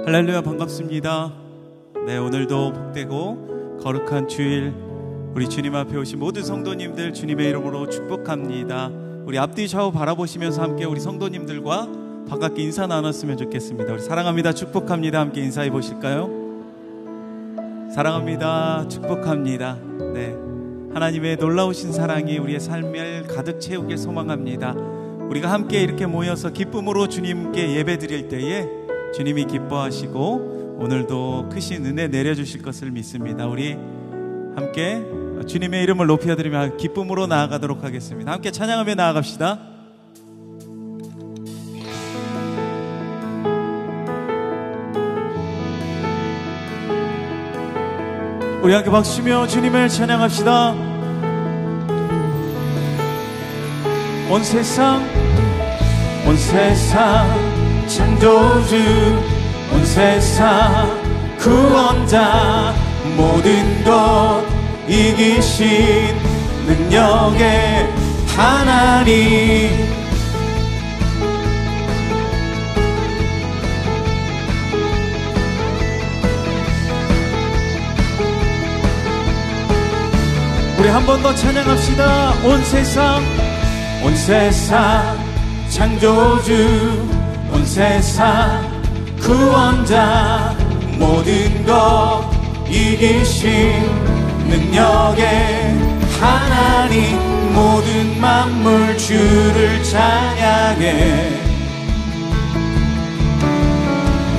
할렐루야, 반갑습니다. 네, 오늘도 복되고 거룩한 주일, 우리 주님 앞에 오신 모든 성도님들 주님의 이름으로 축복합니다. 우리 앞뒤 좌우 바라보시면서 함께 우리 성도님들과 반갑게 인사 나눴으면 좋겠습니다. 우리 사랑합니다, 축복합니다 함께 인사해 보실까요? 사랑합니다, 축복합니다. 네, 하나님의 놀라우신 사랑이 우리의 삶을 가득 채우길 소망합니다. 우리가 함께 이렇게 모여서 기쁨으로 주님께 예배 드릴 때에 주님이 기뻐하시고 오늘도 크신 은혜 내려주실 것을 믿습니다. 우리 함께 주님의 이름을 높여드리며 기쁨으로 나아가도록 하겠습니다. 함께 찬양하며 나아갑시다. 우리 함께 박수며 주님을 찬양합시다. 온 세상 창조주, 온 세상 구원자, 모든 것 이기신 능력의 하나님, 우리 한 번 더 찬양합시다. 온 세상 창조주, 온 세상 구원자, 모든 것 이기신 능력의 하나님, 모든 만물 주를 찬양해,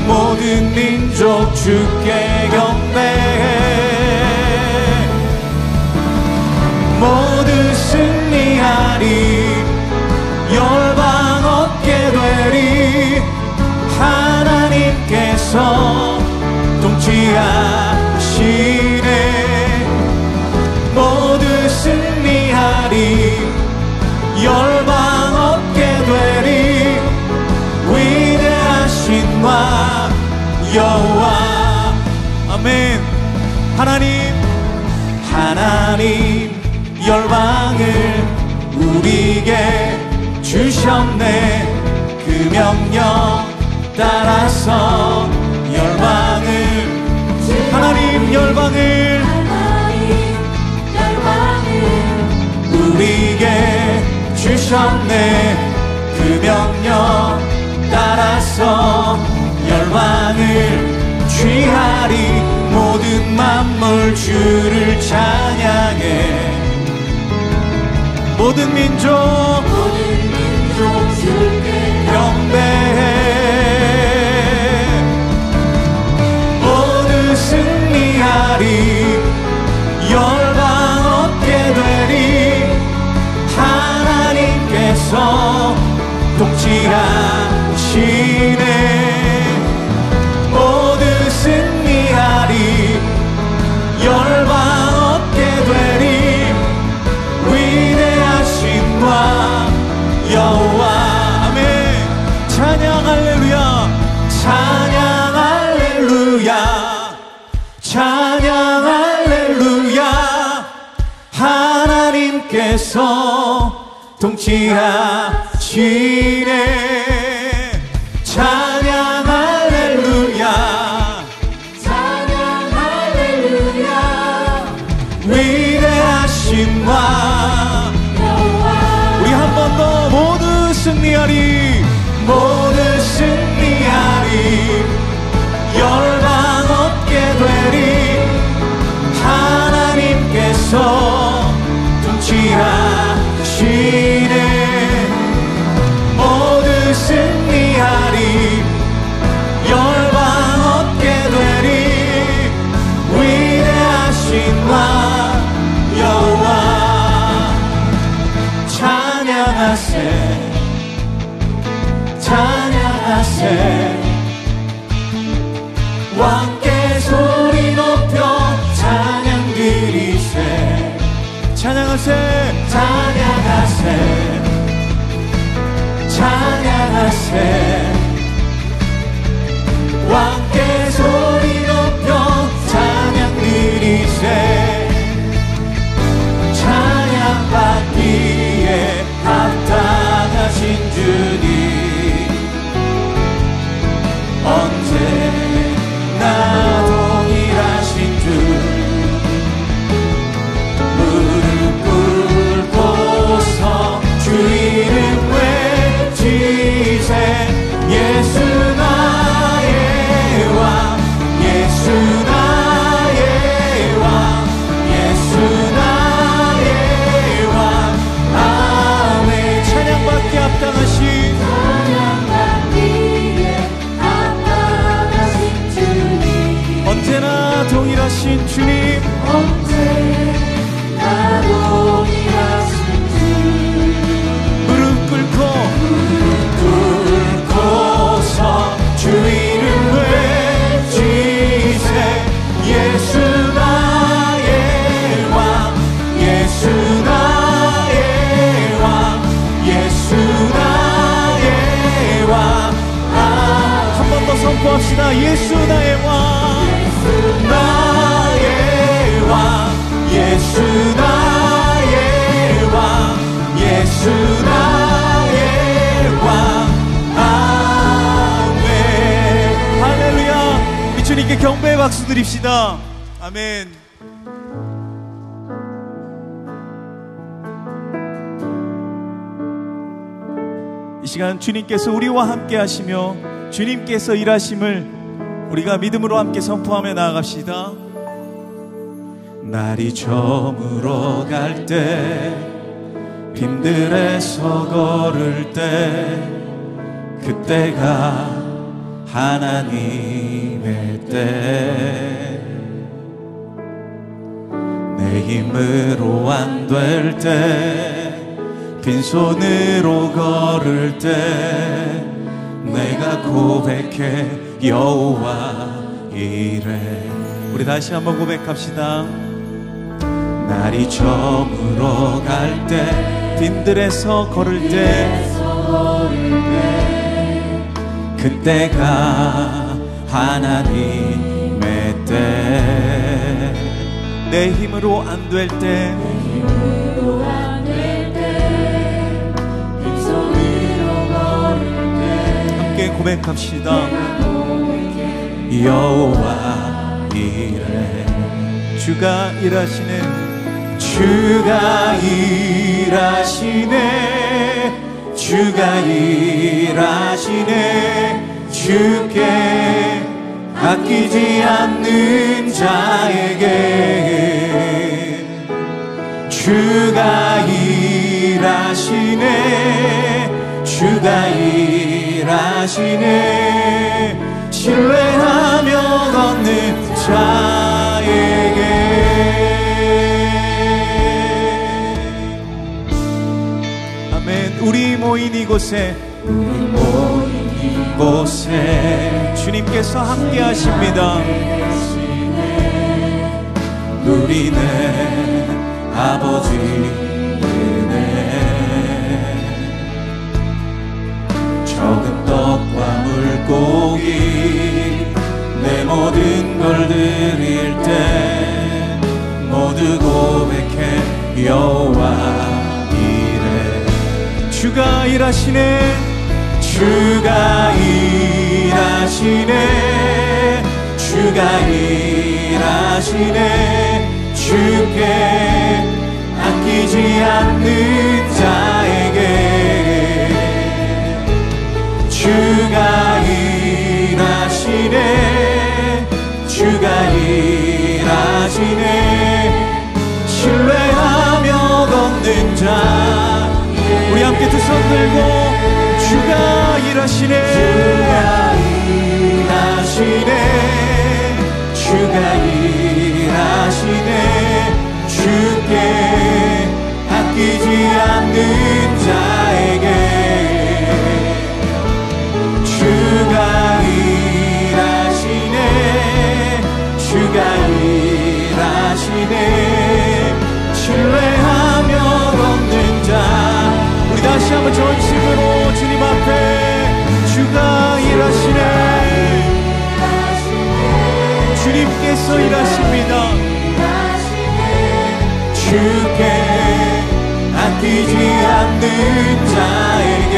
모든 민족 주께 경배해, 모두 승리하리, 열방 얻게 되리, 하나님께서 통치하시네, 모두 승리하리, 열방 얻게 되리, 위대하신 왕 여호와. 아멘. 하나님 열방을 우리에게 주셨네, 그 명령 따라서 하나님 열방을 우리에게 주셨네, 그 명령 따라서 열방을 취하리, 모든 만물 주를 찬양해, 모든 민족 주께 경배해, 모두 승리하리, 열방 얻게 되리, 하나님께서 통치하시네, 모두 승리하리, 열방 얻게 되리, 위대하신 왕 여호와. 아멘. 찬양 할렐루야, 찬양 할렐루야, 찬양 할렐루야, 하나님께서 통치하시네, 찬양 할렐루야, 찬양 할렐루야, 위대하신 왕 여호와. 우리 한 번 더 모두 승리하리, 모두 승리하리, 열방 얻게 되리, 하나님께서 통치하시네, 모두 승리하리, 열방 얻게 되리, 위대하신 왕 여호와. 찬양하세, 찬양하세, 왕께 소리 높여 찬양 드리세, 찬양하세, 찬양하세, 찬양하세, 왕께 소리 높여 찬양 드리세, 찬양받기에 합당하신 주님, 언제 주님 언제 나로 일하신지 무릎 꿇고서 주 이름 외치세 예수 나의 왕 예수 나의 왕 예수 나의 왕 한 번 더 선포합시다. 예수 나의 왕 나의 왕 예수 나의 왕 예수 나의 왕 아멘. 할렐루야. 우리 주님께 경배의 박수 드립시다. 아멘. 이 시간 주님께서 우리와 함께 하시며 주님께서 일하심을 우리가 믿음으로 함께 선포하며 나아갑시다. 날이 저물어 갈 때 빈들에서 걸을 때 그때가 하나님의 때 내 힘으로 안 될 때 빈손으로 걸을 때 내가 고백해 여호와 이래. 우리 다시 한번 고백합시다. 날이 저물어 갈 때 빈들에서 걸을 때 그때가 하나님의 때 내 힘으로 안 될 때 함께 고백합시다. 여호와 이래. 주가 일하시네 주가 일하시네 주가 일하시네 주께 아끼지 않는 자에게 주가 일하시네 주가 일하시네 신뢰하며 걷는 자에게. 아멘. 우리 모인 이곳에 주님께서 함께 하십니다. 우리는 아버지 은혜 적은 떡과 물고기 내 모든 걸 드릴 때 모두 고백해 여호와 이래. 주가 일하시네 주가 일하시네 주가 일하시네 주께 아끼지 않는 자에게 주가 일하시네 주가 일하시네 신뢰하며 걷는 자. 우리 함께 두 손 들고 주가 일하시네 주가 일하시네 주가 일하시네 주께 아끼지 않는 자에게 주가 일하시네 주가 일하시네 신뢰하며 걷는 자. 우리 다시 한번 전심으로 주님 앞에 주가 일하시네 주님께서 일하십니다. 주께 아끼지 않는 자에게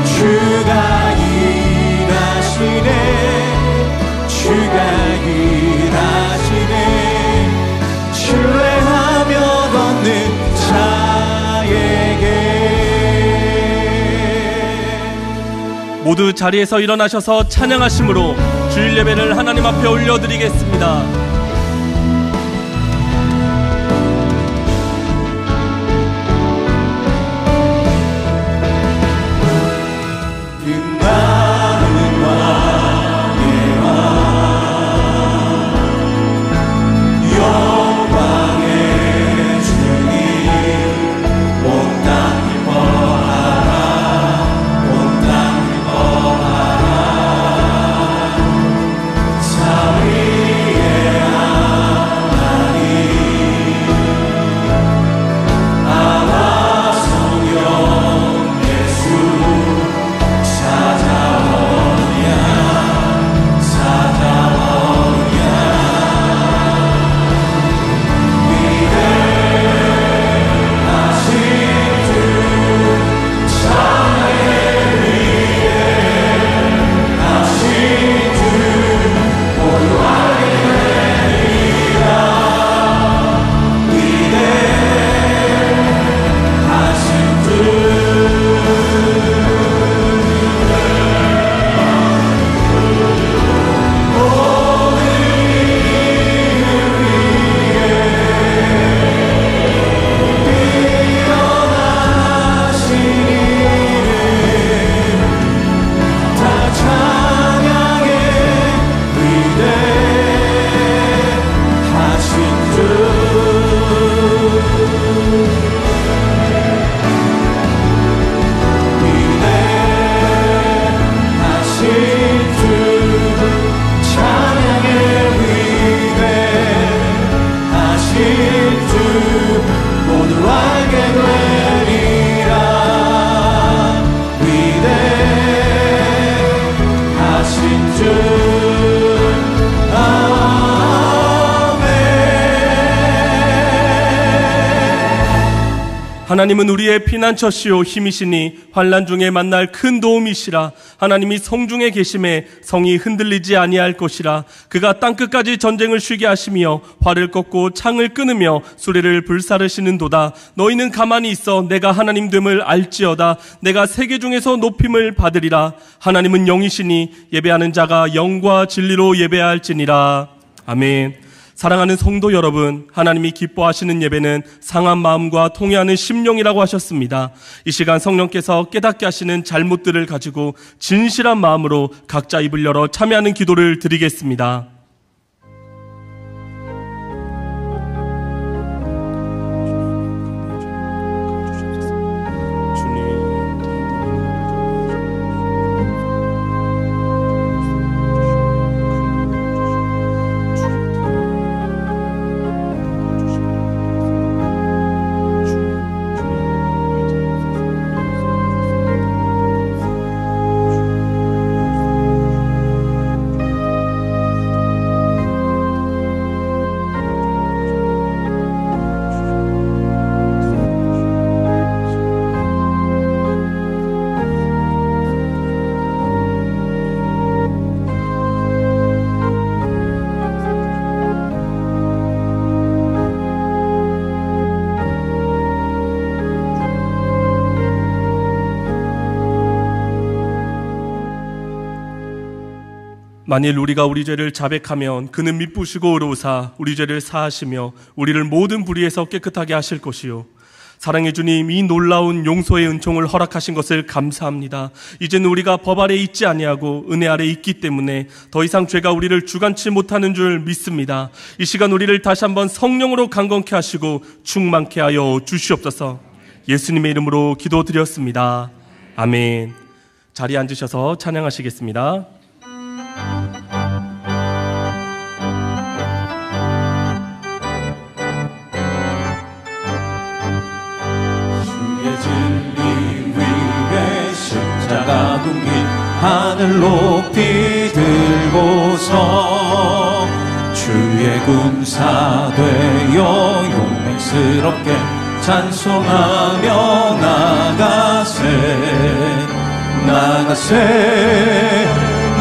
주가 일하시네 주가 일하시네 신뢰하며 걷는 자에게. 모두 자리에서 일어나셔서 찬양하심으로 주일 예배를 하나님 앞에 올려드리겠습니다. 빛나는 왕의 왕 하나님은 우리의 피난처시요 힘이시니 환난 중에 만날 큰 도움이시라. 하나님이 성중에 계심에 성이 흔들리지 아니할 것이라. 그가 땅끝까지 전쟁을 쉬게 하시며 활을 꺾고 창을 끊으며 수레를 불사르시는도다. 너희는 가만히 있어 내가 하나님 됨을 알지어다. 내가 세계 중에서 높임을 받으리라. 하나님은 영이시니 예배하는 자가 영과 진리로 예배할지니라. 아멘. 사랑하는 성도 여러분, 하나님이 기뻐하시는 예배는 상한 마음과 통회하는 심령이라고 하셨습니다. 이 시간 성령께서 깨닫게 하시는 잘못들을 가지고 진실한 마음으로 각자 입을 열어 참여하는 기도를 드리겠습니다. 만일 우리가 우리 죄를 자백하면 그는 미쁘시고 의로우사 우리 죄를 사하시며 우리를 모든 불의에서 깨끗하게 하실 것이요. 사랑의 주님, 이 놀라운 용서의 은총을 허락하신 것을 감사합니다. 이제는 우리가 법 아래 있지 아니하고 은혜 아래 있기 때문에 더 이상 죄가 우리를 주관치 못하는 줄 믿습니다. 이 시간 우리를 다시 한번 성령으로 강건케 하시고 충만케 하여 주시옵소서. 예수님의 이름으로 기도드렸습니다. 아멘. 자리에 앉으셔서 찬양하시겠습니다. 하늘 높이 들고서 주의 군사 되어 용맹스럽게 찬송하며 나가세 나가세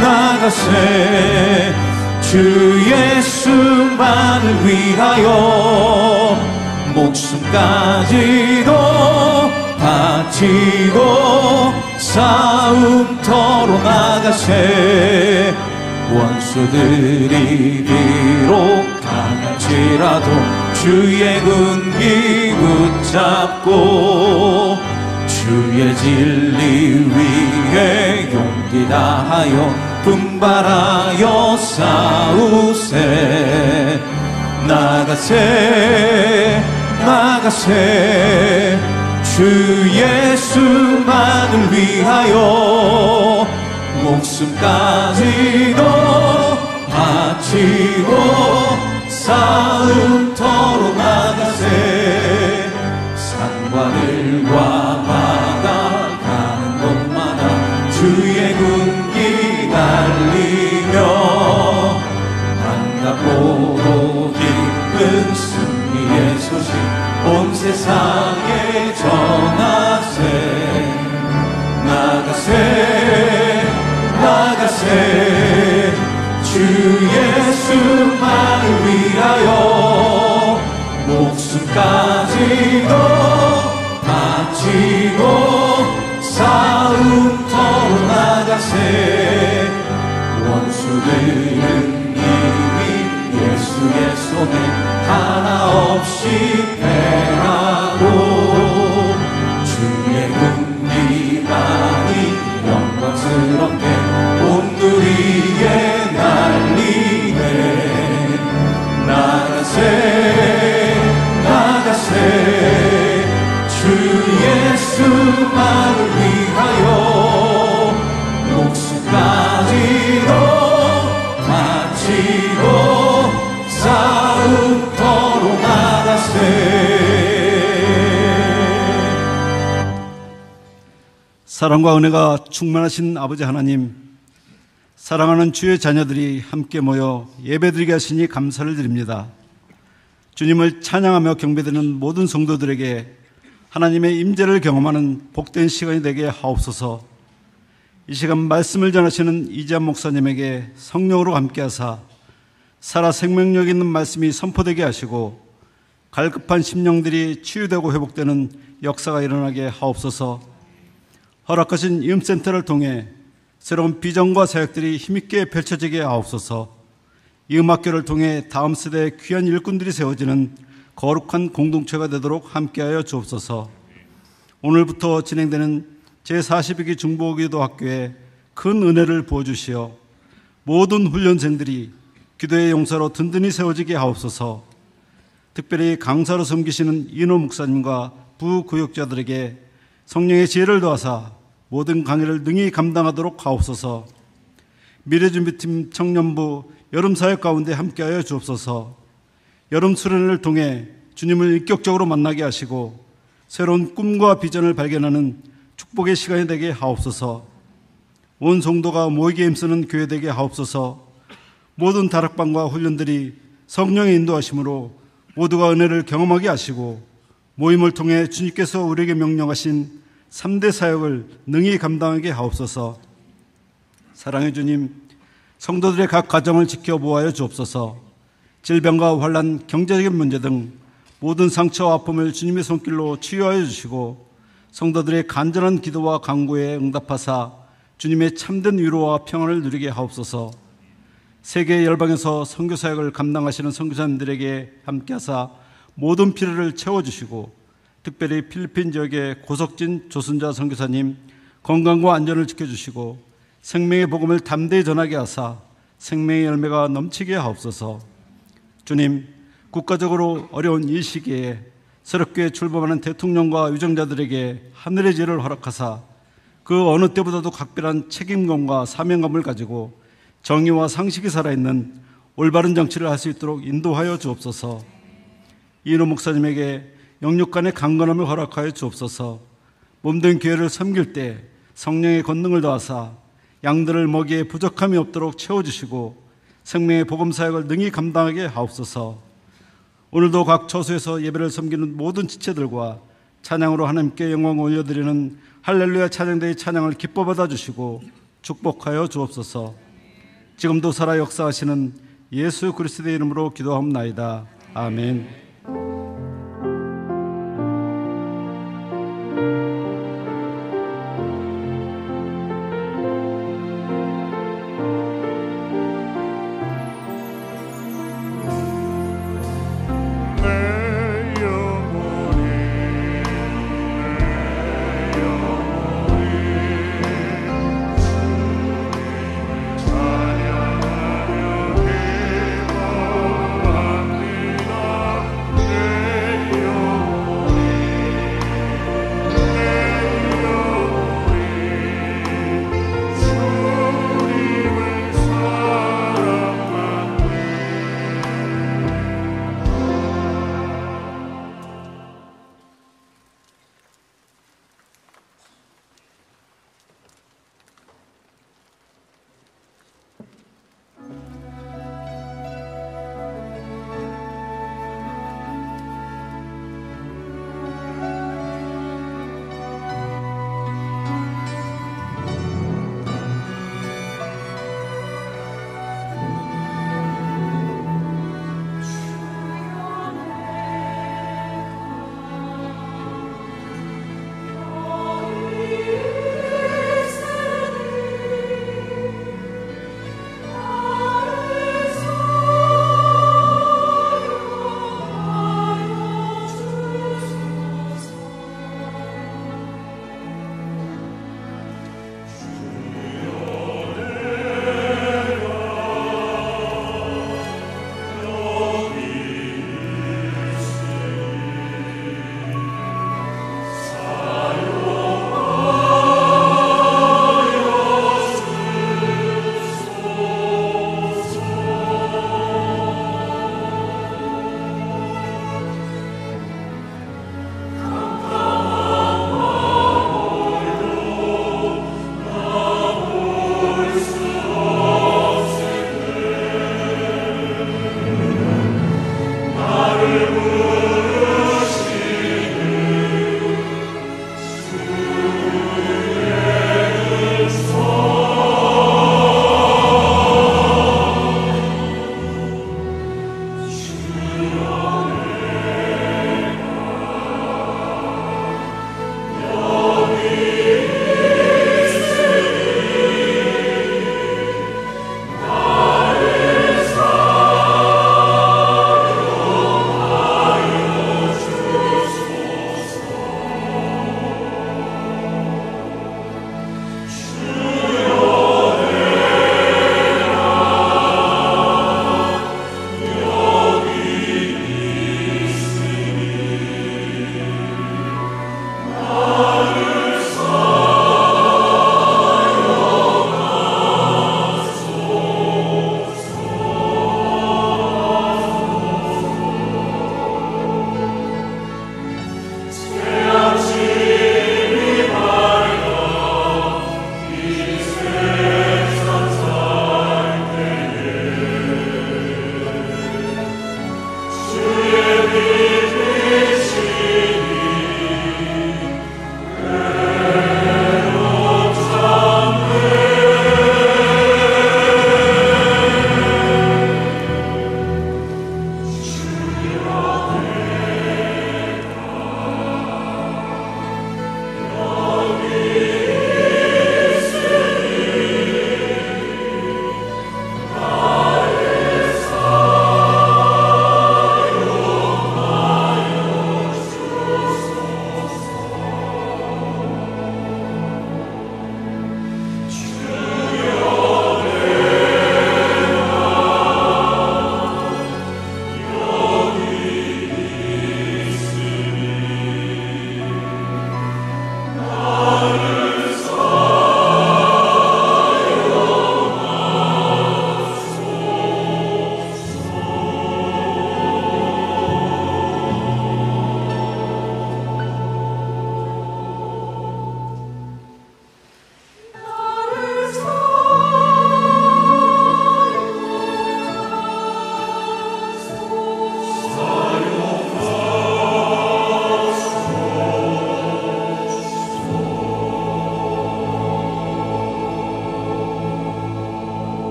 나가세 주 예수만을 위하여 목숨까지도 바치고 싸움터로 나가세 원수들이 비록 강할지라도 주의 군기 붙잡고 주의 진리 위에 용기 다하여 분발하여 싸우세 나가세 나가세 주 예수만을 위하여 목숨까지도 바치고 싸움터로 나가세 산과들과 바다 가는 곳마다 주의 군기 달리며 반갑고도 기쁜 승리의 소식 온 세상에 전하세 나가세 나가세 주 예수만을 위하여 목숨까지도 바치고 싸움터로 나가세 원수들은 이미 예수의 손에 하나 없이 패하고 주의 군기만이 영광스럽게 온 누리에 날리네 나가세 나가세 주 예수만을 위하여 목숨까지도 바치고 싸움터로 나가세 사랑과 은혜가 충만하신 아버지 하나님, 사랑하는 주의 자녀들이 함께 모여 예배드리게 하시니 감사를 드립니다. 주님을 찬양하며 경배드리는 모든 성도들에게 하나님의 임재를 경험하는 복된 시간이 되게 하옵소서. 이 시간 말씀을 전하시는 이재한 목사님에게 성령으로 함께하사 살아 생명력 있는 말씀이 선포되게 하시고 갈급한 심령들이 치유되고 회복되는 역사가 일어나게 하옵소서. 허락하신 이음센터를 통해 새로운 비전과 사역들이 힘있게 펼쳐지게 하옵소서. 이음학교를 통해 다음 세대의 귀한 일꾼들이 세워지는 거룩한 공동체가 되도록 함께하여 주옵소서. 오늘부터 진행되는 제42기 중보기도학교에 큰 은혜를 부어주시어 모든 훈련생들이 기도의 용사로 든든히 세워지게 하옵소서. 특별히 강사로 섬기시는 이노 목사님과 부교역자들에게 성령의 지혜를 더하사 모든 강의를 능히 감당하도록 하옵소서. 미래준비팀 청년부 여름사역 가운데 함께하여 주옵소서. 여름 수련회를 통해 주님을 인격적으로 만나게 하시고 새로운 꿈과 비전을 발견하는 축복의 시간이 되게 하옵소서. 온 성도가 모이게 힘쓰는 교회 되게 하옵소서. 모든 다락방과 훈련들이 성령의 인도하심으로 모두가 은혜를 경험하게 하시고 모임을 통해 주님께서 우리에게 명령하신 3대 사역을 능히 감당하게 하옵소서. 사랑의 주님, 성도들의 각 가정을 지켜보아여 주옵소서. 질병과 환난, 경제적인 문제 등 모든 상처와 아픔을 주님의 손길로 치유하여 주시고 성도들의 간절한 기도와 간구에 응답하사 주님의 참된 위로와 평안을 누리게 하옵소서. 세계 열방에서 선교 사역을 감당하시는 선교사님들에게 함께하사 모든 필요를 채워주시고 특별히 필리핀 지역의 고석진 조순자 선교사님 건강과 안전을 지켜주시고 생명의 복음을 담대히 전하게 하사 생명의 열매가 넘치게 하옵소서. 주님, 국가적으로 어려운 이 시기에 새롭게 출범하는 대통령과 유정자들에게 하늘의 지혜를 허락하사 그 어느 때보다도 각별한 책임감과 사명감을 가지고 정의와 상식이 살아있는 올바른 정치를 할 수 있도록 인도하여 주옵소서. 이인호 목사님에게 영육간의 강건함을 허락하여 주옵소서. 몸된 교회를 섬길 때 성령의 권능을 더하사 양들을 먹이에 부족함이 없도록 채워주시고 생명의 복음사역을 능히 감당하게 하옵소서. 오늘도 각 처소에서 예배를 섬기는 모든 지체들과 찬양으로 하나님께 영광을 올려드리는 할렐루야 찬양대의 찬양을 기뻐 받아주시고 축복하여 주옵소서. 지금도 살아 역사하시는 예수 그리스도의 이름으로 기도하옵나이다. 아멘.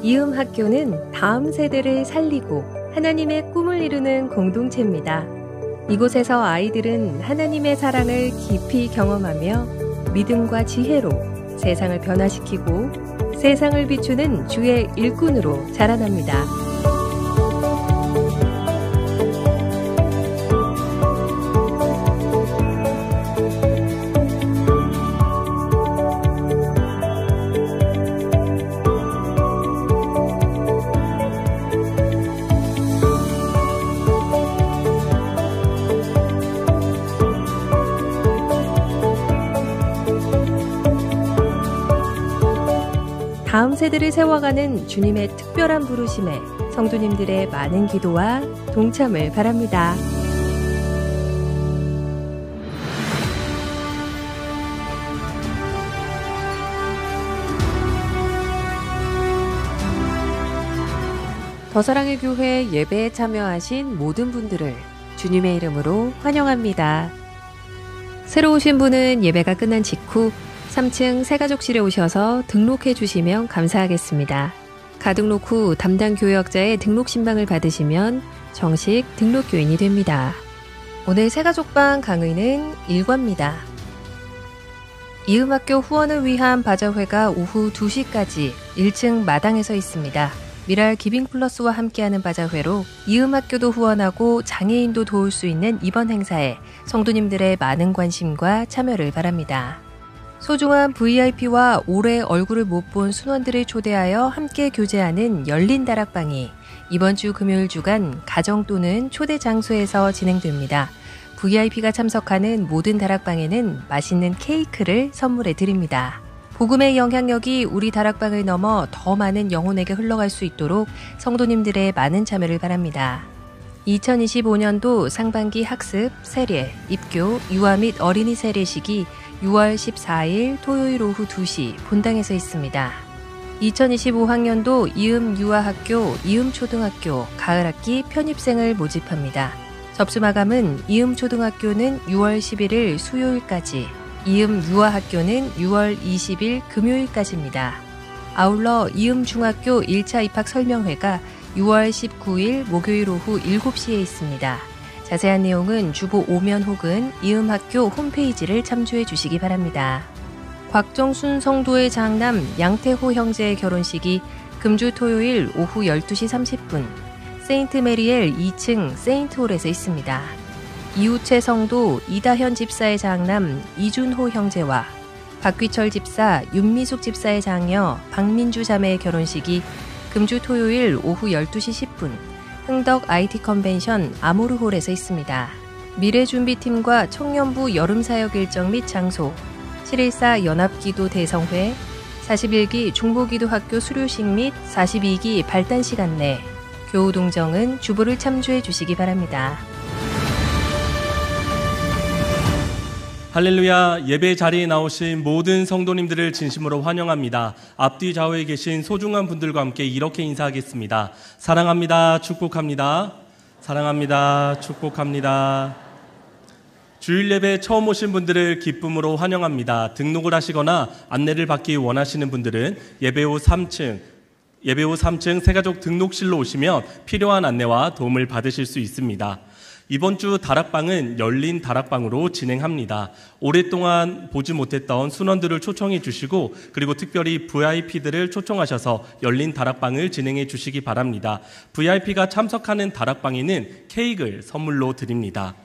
이음 학교는 다음 세대를 살리고 하나님의 꿈을 이루는 공동체입니다. 이곳에서 아이들은 하나님의 사랑을 깊이 경험하며 믿음과 지혜로 세상을 변화시키고 세상을 비추는 주의 일꾼으로 자라납니다. 다음 세대를 세워가는 주님의 특별한 부르심에 성도님들의 많은 기도와 동참을 바랍니다. 더사랑의 교회 예배에 참여하신 모든 분들을 주님의 이름으로 환영합니다. 새로 오신 분은 예배가 끝난 직후 3층 새가족실에 오셔서 등록해 주시면 감사하겠습니다. 가등록 후 담당 교역자의 등록 신방을 받으시면 정식 등록교인이 됩니다. 오늘 새가족방 강의는 1과입니다. 이음학교 후원을 위한 바자회가 오후 2시까지 1층 마당에서 있습니다. 미랄 기빙플러스와 함께하는 바자회로 이음학교도 후원하고 장애인도 도울 수 있는 이번 행사에 성도님들의 많은 관심과 참여를 바랍니다. 소중한 VIP와 오래 얼굴을 못 본 순원들을 초대하여 함께 교제하는 열린 다락방이 이번 주 금요일 주간 가정 또는 초대 장소에서 진행됩니다. VIP가 참석하는 모든 다락방에는 맛있는 케이크를 선물해 드립니다. 복음의 영향력이 우리 다락방을 넘어 더 많은 영혼에게 흘러갈 수 있도록 성도님들의 많은 참여를 바랍니다. 2025년도 상반기 학습, 세례, 입교, 유아 및 어린이 세례식이 6월 14일 토요일 오후 2시 본당에서 있습니다. 2025학년도 이음 유아학교, 이음 초등학교, 가을학기 편입생을 모집합니다. 접수 마감은 이음 초등학교는 6월 11일 수요일까지, 이음 유아학교는 6월 20일 금요일까지입니다. 아울러 이음 중학교 1차 입학 설명회가 6월 19일 목요일 오후 7시에 있습니다. 자세한 내용은 주보 5면 혹은 이음학교 홈페이지를 참조해 주시기 바랍니다. 곽정순 성도의 장남 양태호 형제의 결혼식이 금주 토요일 오후 12시 30분 세인트 메리엘 2층 세인트홀에서 있습니다. 이우채 성도 이다현 집사의 장남 이준호 형제와 박귀철 집사, 윤미숙 집사의 장녀 박민주 자매의 결혼식이 금주 토요일 오후 12시 10분 흥덕 IT 컨벤션 아모르홀에서 있습니다. 미래준비팀과 청년부 여름사역 일정 및 장소 714 연합기도 대성회 41기 중보기도학교 수료식 및 42기 발단식 안내 교우 동정은 주보를 참조해 주시기 바랍니다. 할렐루야. 예배 자리에 나오신 모든 성도님들을 진심으로 환영합니다. 앞뒤 좌우에 계신 소중한 분들과 함께 이렇게 인사하겠습니다. 사랑합니다. 축복합니다. 사랑합니다. 축복합니다. 주일 예배 처음 오신 분들을 기쁨으로 환영합니다. 등록을 하시거나 안내를 받기 원하시는 분들은 예배 후 3층 새가족 등록실로 오시면 필요한 안내와 도움을 받으실 수 있습니다. 이번 주 다락방은 열린 다락방으로 진행합니다. 오랫동안 보지 못했던 순원들을 초청해 주시고 그리고 특별히 VIP들을 초청하셔서 열린 다락방을 진행해 주시기 바랍니다. VIP가 참석하는 다락방에는 케이크를 선물로 드립니다.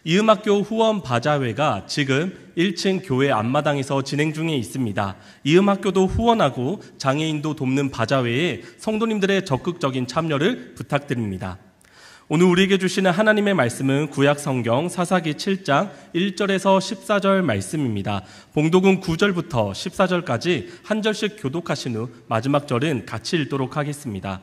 이음학교 후원 바자회가 지금 1층 교회 앞마당에서 진행 중에 있습니다. 이음학교도 후원하고 장애인도 돕는 바자회에 성도님들의 적극적인 참여를 부탁드립니다. 오늘 우리에게 주시는 하나님의 말씀은 구약성경 사사기 7장 1절에서 14절 말씀입니다. 봉독은 9절부터 14절까지 한 절씩 교독하신 후 마지막 절은 같이 읽도록 하겠습니다.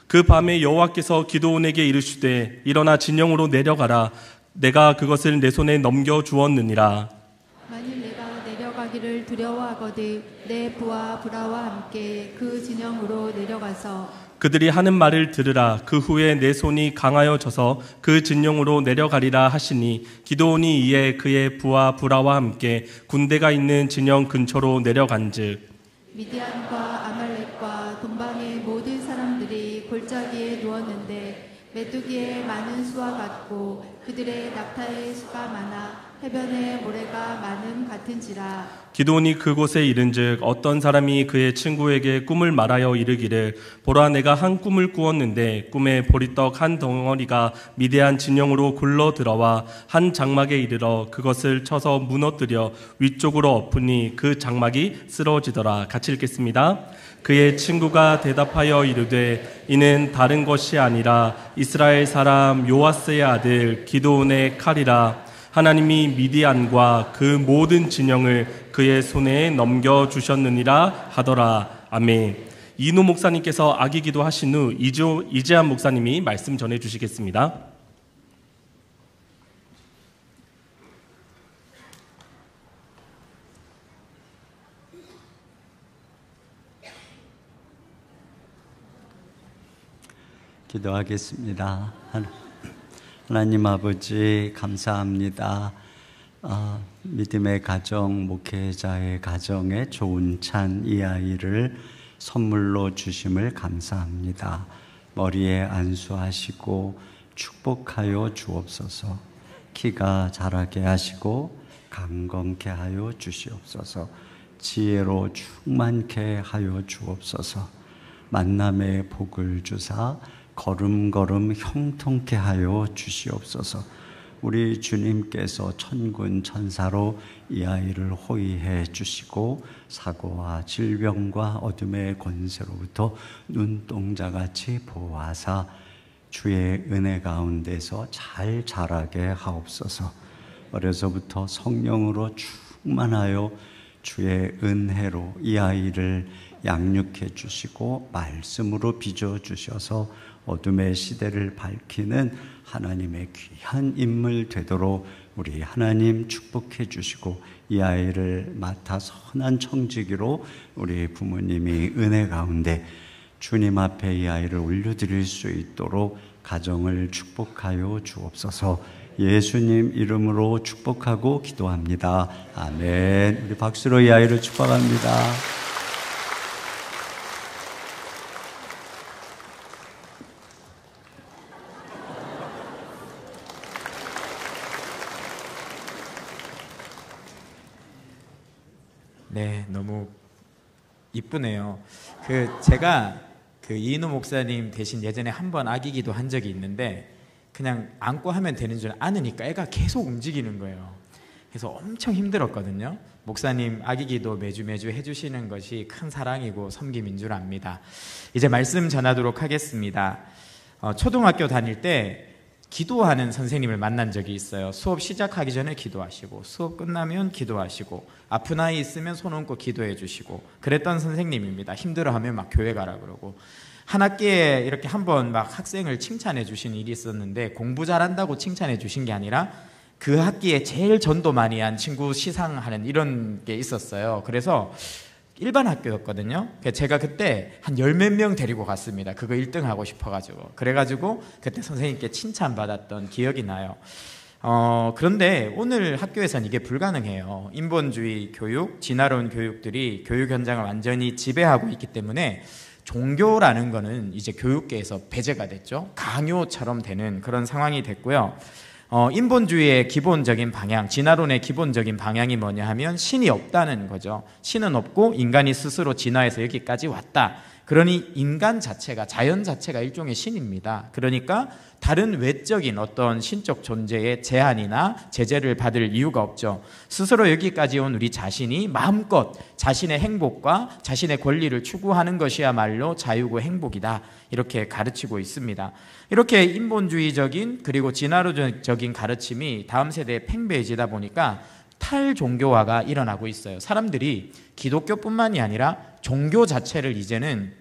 그 밤에 여호와께서 기드온에게 이르시되 일어나 진영으로 내려가라. 내가 그것을 내 손에 넘겨주었느니라. 만일 내가 내려가기를 두려워하거든 내 부하 브라와 함께 그 진영으로 내려가서 그들이 하는 말을 들으라. 그 후에 내 손이 강하여져서 그 진영으로 내려가리라 하시니 기드온이 이에 그의 부하 브라와 함께 군대가 있는 진영 근처로 내려간즉 미디안과 아말렉과 돈바스 메뚜기의 많은 수와 같고 그들의 낙타의 수가 많아 해변의 모래가 많음 같은지라. 기드온이 그곳에 이른즉 어떤 사람이 그의 친구에게 꿈을 말하여 이르기를 보라 내가 한 꿈을 꾸었는데 꿈에 보리떡 한 덩어리가 미대한 진영으로 굴러 들어와 한 장막에 이르러 그것을 쳐서 무너뜨려 위쪽으로 엎으니 그 장막이 쓰러지더라. 같이 읽겠습니다. 그의 친구가 대답하여 이르되 이는 다른 것이 아니라 이스라엘 사람 요아스의 아들 기드온의 칼이라. 하나님이 미디안과 그 모든 진영을 그의 손에 넘겨주셨느니라 하더라. 아멘. 이노 목사님께서 악이기도 하신 후 이재한 목사님이 말씀 전해주시겠습니다. 기도하겠습니다. 하나님 아버지 감사합니다. 믿음의 가정, 목회자의 가정에 좋은 찬 이 아이를 선물로 주심을 감사합니다. 머리에 안수하시고 축복하여 주옵소서. 키가 자라게 하시고 강건케 하여 주시옵소서. 지혜로 충만케 하여 주옵소서. 만남의 복을 주사 걸음걸음 형통케 하여 주시옵소서. 우리 주님께서 천군 천사로 이 아이를 호위해 주시고 사고와 질병과 어둠의 권세로부터 눈동자같이 보호하사 주의 은혜 가운데서 잘 자라게 하옵소서. 어려서부터 성령으로 충만하여 주의 은혜로 이 아이를 양육해 주시고 말씀으로 빚어 주셔서 어둠의 시대를 밝히는 하나님의 귀한 인물 되도록 우리 하나님 축복해 주시고 이 아이를 맡아 선한 청지기로 우리 부모님이 은혜 가운데 주님 앞에 이 아이를 올려드릴 수 있도록 가정을 축복하여 주옵소서. 예수님 이름으로 축복하고 기도합니다. 아멘. 우리 박수로 이 아이를 축복합니다. 네, 너무 이쁘네요. 제가 이인호 목사님 대신 예전에 한번 아기기도 한 적이 있는데 그냥 안고 하면 되는 줄 아느니까 애가 계속 움직이는 거예요. 그래서 엄청 힘들었거든요. 목사님 아기기도 매주 해주시는 것이 큰 사랑이고 섬김인 줄 압니다. 이제 말씀 전하도록 하겠습니다. 초등학교 다닐 때 기도하는 선생님을 만난 적이 있어요. 수업 시작하기 전에 기도하시고 수업 끝나면 기도하시고 아픈 아이 있으면 손 얹고 기도해 주시고 그랬던 선생님입니다. 힘들어하면 막 교회 가라 그러고 한 학기에 이렇게 한번 막 학생을 칭찬해 주신 일이 있었는데 공부 잘한다고 칭찬해 주신 게 아니라 그 학기에 제일 전도 많이 한 친구 시상하는 이런 게 있었어요. 그래서 일반 학교였거든요. 제가 그때 한 10몇 명 데리고 갔습니다. 그거 1등 하고 싶어가지고. 그래가지고 그때 선생님께 칭찬받았던 기억이 나요. 그런데 오늘 학교에서는 이게 불가능해요. 인본주의 교육, 진화론 교육들이 교육 현장을 완전히 지배하고 있기 때문에 종교라는 거는 이제 교육계에서 배제가 됐죠. 강요처럼 되는 그런 상황이 됐고요. 인본주의의 기본적인 방향, 진화론의 기본적인 방향이 뭐냐 하면 신이 없다는 거죠. 신은 없고 인간이 스스로 진화해서 여기까지 왔다. 그러니 인간 자체가, 자연 자체가 일종의 신입니다. 그러니까 다른 외적인 어떤 신적 존재의 제한이나 제재를 받을 이유가 없죠. 스스로 여기까지 온 우리 자신이 마음껏 자신의 행복과 자신의 권리를 추구하는 것이야말로 자유고 행복이다. 이렇게 가르치고 있습니다. 이렇게 인본주의적인 그리고 진화론적인 가르침이 다음 세대에 팽배해지다 보니까 탈종교화가 일어나고 있어요. 사람들이 기독교뿐만이 아니라 종교 자체를 이제는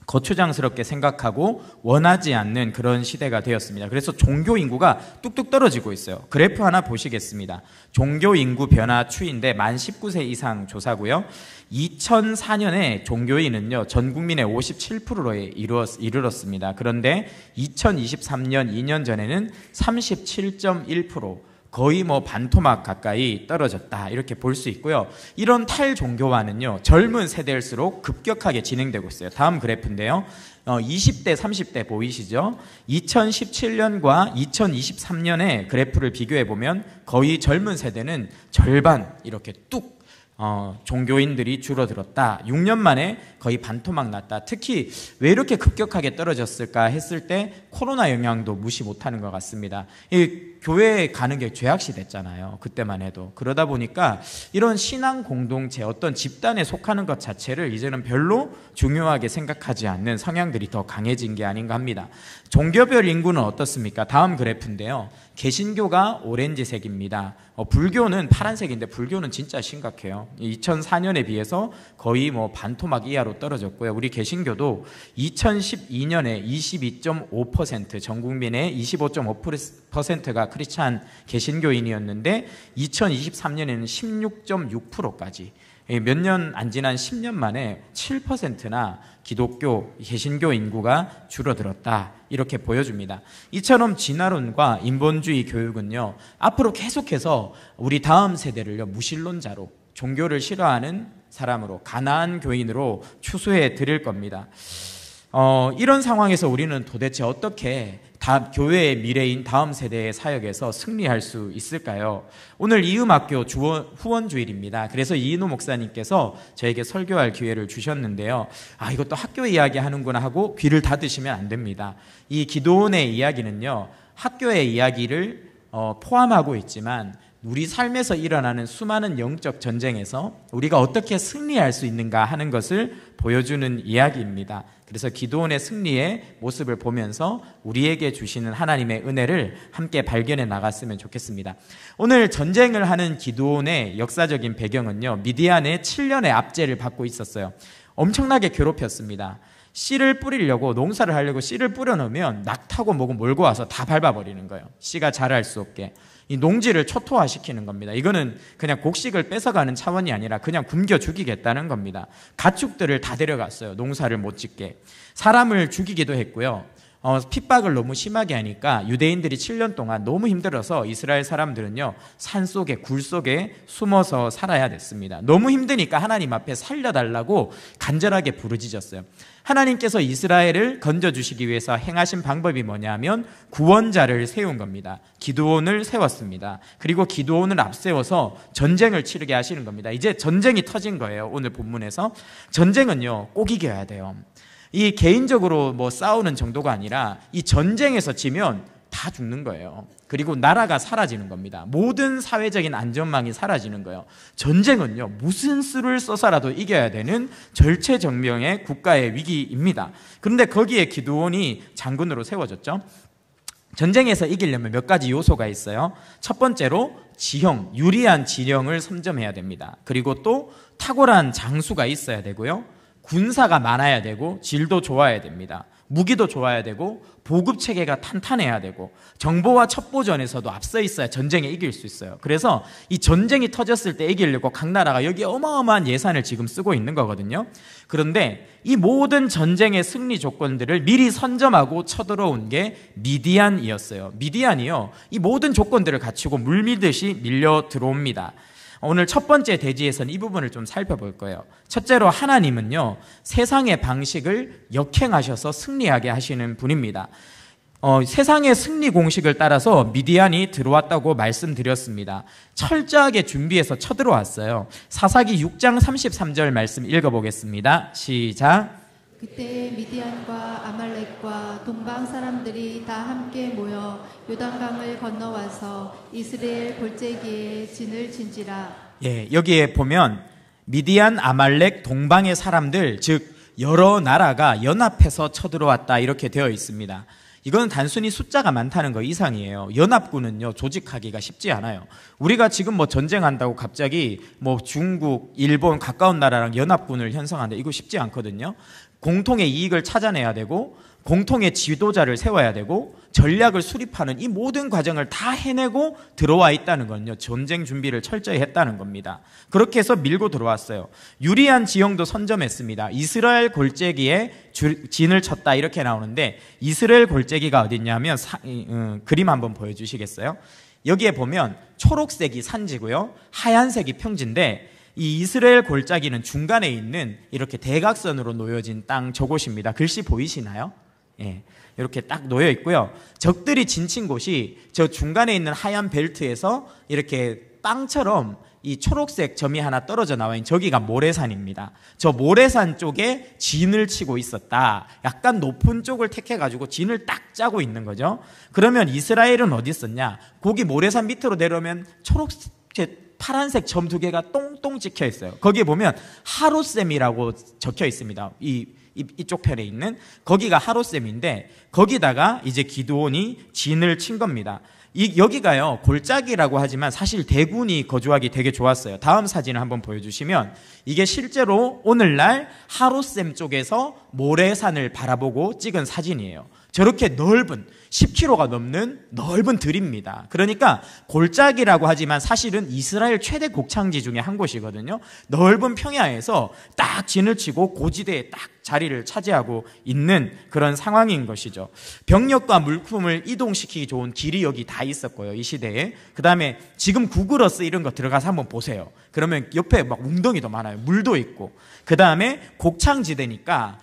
거추장스럽게 생각하고 원하지 않는 그런 시대가 되었습니다. 그래서 종교 인구가 뚝뚝 떨어지고 있어요. 그래프 하나 보시겠습니다. 종교 인구 변화 추이인데 만 19세 이상 조사고요. 2004년에 종교인은요 전 국민의 57%에 이르렀습니다. 그런데 2023년 2년 전에는 37.1%, 거의 뭐 반토막 가까이 떨어졌다 이렇게 볼 수 있고요. 이런 탈종교화는요 젊은 세대일수록 급격하게 진행되고 있어요. 다음 그래프인데요. 20대 30대 보이시죠? 2017년과 2023년의 그래프를 비교해 보면 거의 젊은 세대는 절반 이렇게 뚝 종교인들이 줄어들었다. 6년 만에 거의 반토막 났다. 특히 왜 이렇게 급격하게 떨어졌을까 했을 때 코로나 영향도 무시 못하는 것 같습니다. 이 교회에 가는 게 죄악시 됐잖아요. 그때만 해도. 그러다 보니까 이런 신앙 공동체, 어떤 집단에 속하는 것 자체를 이제는 별로 중요하게 생각하지 않는 성향들이 더 강해진 게 아닌가 합니다. 종교별 인구는 어떻습니까? 다음 그래프인데요. 개신교가 오렌지색입니다. 불교는 파란색인데 불교는 진짜 심각해요. 2004년에 비해서 거의 뭐 반토막 이하로 떨어졌고요. 우리 개신교도 2012년에 22.5%, 전 국민의 25.5%가 크리스찬 개신교인이었는데 2023년에는 16.6%까지 몇 년 안 지난 10년 만에 7%나 기독교, 개신교 인구가 줄어들었다 이렇게 보여줍니다. 이처럼 진화론과 인본주의 교육은요 앞으로 계속해서 우리 다음 세대를요 무신론자로, 종교를 싫어하는 사람으로, 가난한 교인으로 추수해 드릴 겁니다. 이런 상황에서 우리는 도대체 어떻게 교회의 미래인 다음 세대의 사역에서 승리할 수 있을까요? 오늘 이음학교 후원주일입니다. 그래서 이인호 목사님께서 저에게 설교할 기회를 주셨는데요. 이것도 학교 이야기 하는구나 하고 귀를 닫으시면 안 됩니다. 이 기도원의 이야기는요 학교의 이야기를 포함하고 있지만 우리 삶에서 일어나는 수많은 영적 전쟁에서 우리가 어떻게 승리할 수 있는가 하는 것을 보여주는 이야기입니다. 그래서 기도원의 승리의 모습을 보면서 우리에게 주시는 하나님의 은혜를 함께 발견해 나갔으면 좋겠습니다. 오늘 전쟁을 하는 기도원의 역사적인 배경은요 미디안의 7년의 압제를 받고 있었어요. 엄청나게 괴롭혔습니다. 씨를 뿌리려고, 농사를 하려고 씨를 뿌려놓으면 낙타고 뭐고 몰고 와서 다 밟아버리는 거예요. 씨가 자랄 수 없게. 이 농지를 초토화시키는 겁니다. 이거는 그냥 곡식을 뺏어가는 차원이 아니라 그냥 굶겨 죽이겠다는 겁니다. 가축들을 다 데려갔어요. 농사를 못 짓게. 사람을 죽이기도 했고요. 핍박을 너무 심하게 하니까 유대인들이 7년 동안 너무 힘들어서 이스라엘 사람들은요 산속에, 굴 속에 숨어서 살아야 됐습니다. 너무 힘드니까 하나님 앞에 살려달라고 간절하게 부르짖었어요. 하나님께서 이스라엘을 건져주시기 위해서 행하신 방법이 뭐냐면 구원자를 세운 겁니다. 기드온을 세웠습니다. 그리고 기드온을 앞세워서 전쟁을 치르게 하시는 겁니다. 이제 전쟁이 터진 거예요. 오늘 본문에서. 전쟁은요 꼭 이겨야 돼요. 이 개인적으로 뭐 싸우는 정도가 아니라 이 전쟁에서 지면 다 죽는 거예요. 그리고 나라가 사라지는 겁니다. 모든 사회적인 안전망이 사라지는 거예요. 전쟁은요 무슨 수를 써서라도 이겨야 되는 절체절명의 국가의 위기입니다. 그런데 거기에 기드온이 장군으로 세워졌죠. 전쟁에서 이기려면 몇 가지 요소가 있어요. 첫 번째로 지형, 유리한 지형을 선점해야 됩니다. 그리고 또 탁월한 장수가 있어야 되고요. 군사가 많아야 되고 질도 좋아야 됩니다. 무기도 좋아야 되고 보급체계가 탄탄해야 되고 정보와 첩보전에서도 앞서 있어야 전쟁에 이길 수 있어요. 그래서 이 전쟁이 터졌을 때 이기려고 각 나라가 여기에 어마어마한 예산을 지금 쓰고 있는 거거든요. 그런데 이 모든 전쟁의 승리 조건들을 미리 선점하고 쳐들어온 게 미디안이었어요. 미디안이요 이 모든 조건들을 갖추고 물밀듯이 밀려 들어옵니다. 오늘 첫 번째 대지에서는 이 부분을 좀 살펴볼 거예요. 첫째로 하나님은요 세상의 방식을 역행하셔서 승리하게 하시는 분입니다. 세상의 승리 공식을 따라서 미디안이 들어왔다고 말씀드렸습니다. 철저하게 준비해서 쳐들어왔어요. 사사기 6장 33절 말씀 읽어보겠습니다. 시작. 그때 미디안과 아말렉과 동방 사람들이 다 함께 모여 요단강을 건너와서 이스라엘 골짜기에 진을 친지라. 여기에 보면 미디안, 아말렉, 동방의 사람들, 즉 여러 나라가 연합해서 쳐들어왔다 이렇게 되어 있습니다. 이건 단순히 숫자가 많다는 거 이상이에요. 연합군은요 조직하기가 쉽지 않아요. 우리가 지금 뭐 전쟁한다고 갑자기 뭐 중국, 일본 가까운 나라랑 연합군을 형성한다 이거 쉽지 않거든요. 공통의 이익을 찾아내야 되고 공통의 지도자를 세워야 되고 전략을 수립하는 이 모든 과정을 다 해내고 들어와 있다는 건요, 전쟁 준비를 철저히 했다는 겁니다. 그렇게 해서 밀고 들어왔어요. 유리한 지형도 선점했습니다. 이스라엘 골짜기에 진을 쳤다 이렇게 나오는데, 이스라엘 골짜기가 어딨냐면 그림 한번 보여주시겠어요? 여기에 보면 초록색이 산지고요, 하얀색이 평지인데, 이 이스라엘 골짜기는 중간에 있는 이렇게 대각선으로 놓여진 땅, 저곳입니다. 글씨 보이시나요? 예, 이렇게 딱 놓여 있고요. 적들이 진친 곳이 저 중간에 있는 하얀 벨트에서 이렇게 빵처럼 이 초록색 점이 하나 떨어져 나와 있는 저기가 모래산입니다. 저 모래산 쪽에 진을 치고 있었다. 약간 높은 쪽을 택해가지고 진을 딱 짜고 있는 거죠. 그러면 이스라엘은 어디 있었냐? 거기 모래산 밑으로 내려오면 초록색, 파란색 점 2개가 똥똥 찍혀 있어요. 거기에 보면 하롯셈이라고 적혀 있습니다. 이쪽 편에 있는 거기가 하롯셈인데, 거기다가 이제 기드온이 진을 친 겁니다. 여기가요, 골짜기라고 하지만 사실 대군이 거주하기 되게 좋았어요. 다음 사진을 한번 보여주시면, 이게 실제로 오늘날 하롯셈 쪽에서 모래산을 바라보고 찍은 사진이에요. 저렇게 넓은 10km가 넘는 넓은 들입니다. 그러니까 골짜기라고 하지만 사실은 이스라엘 최대 곡창지 중에 한 곳이거든요. 넓은 평야에서 딱 진을 치고 고지대에 딱 자리를 차지하고 있는 그런 상황인 것이죠. 병력과 물품을 이동시키기 좋은 길이 여기 다 있었고요, 이 시대에. 그 다음에 지금 구글어스 이런 거 들어가서 한번 보세요. 그러면 옆에 막 웅덩이도 많아요. 물도 있고. 그 다음에 곡창지대니까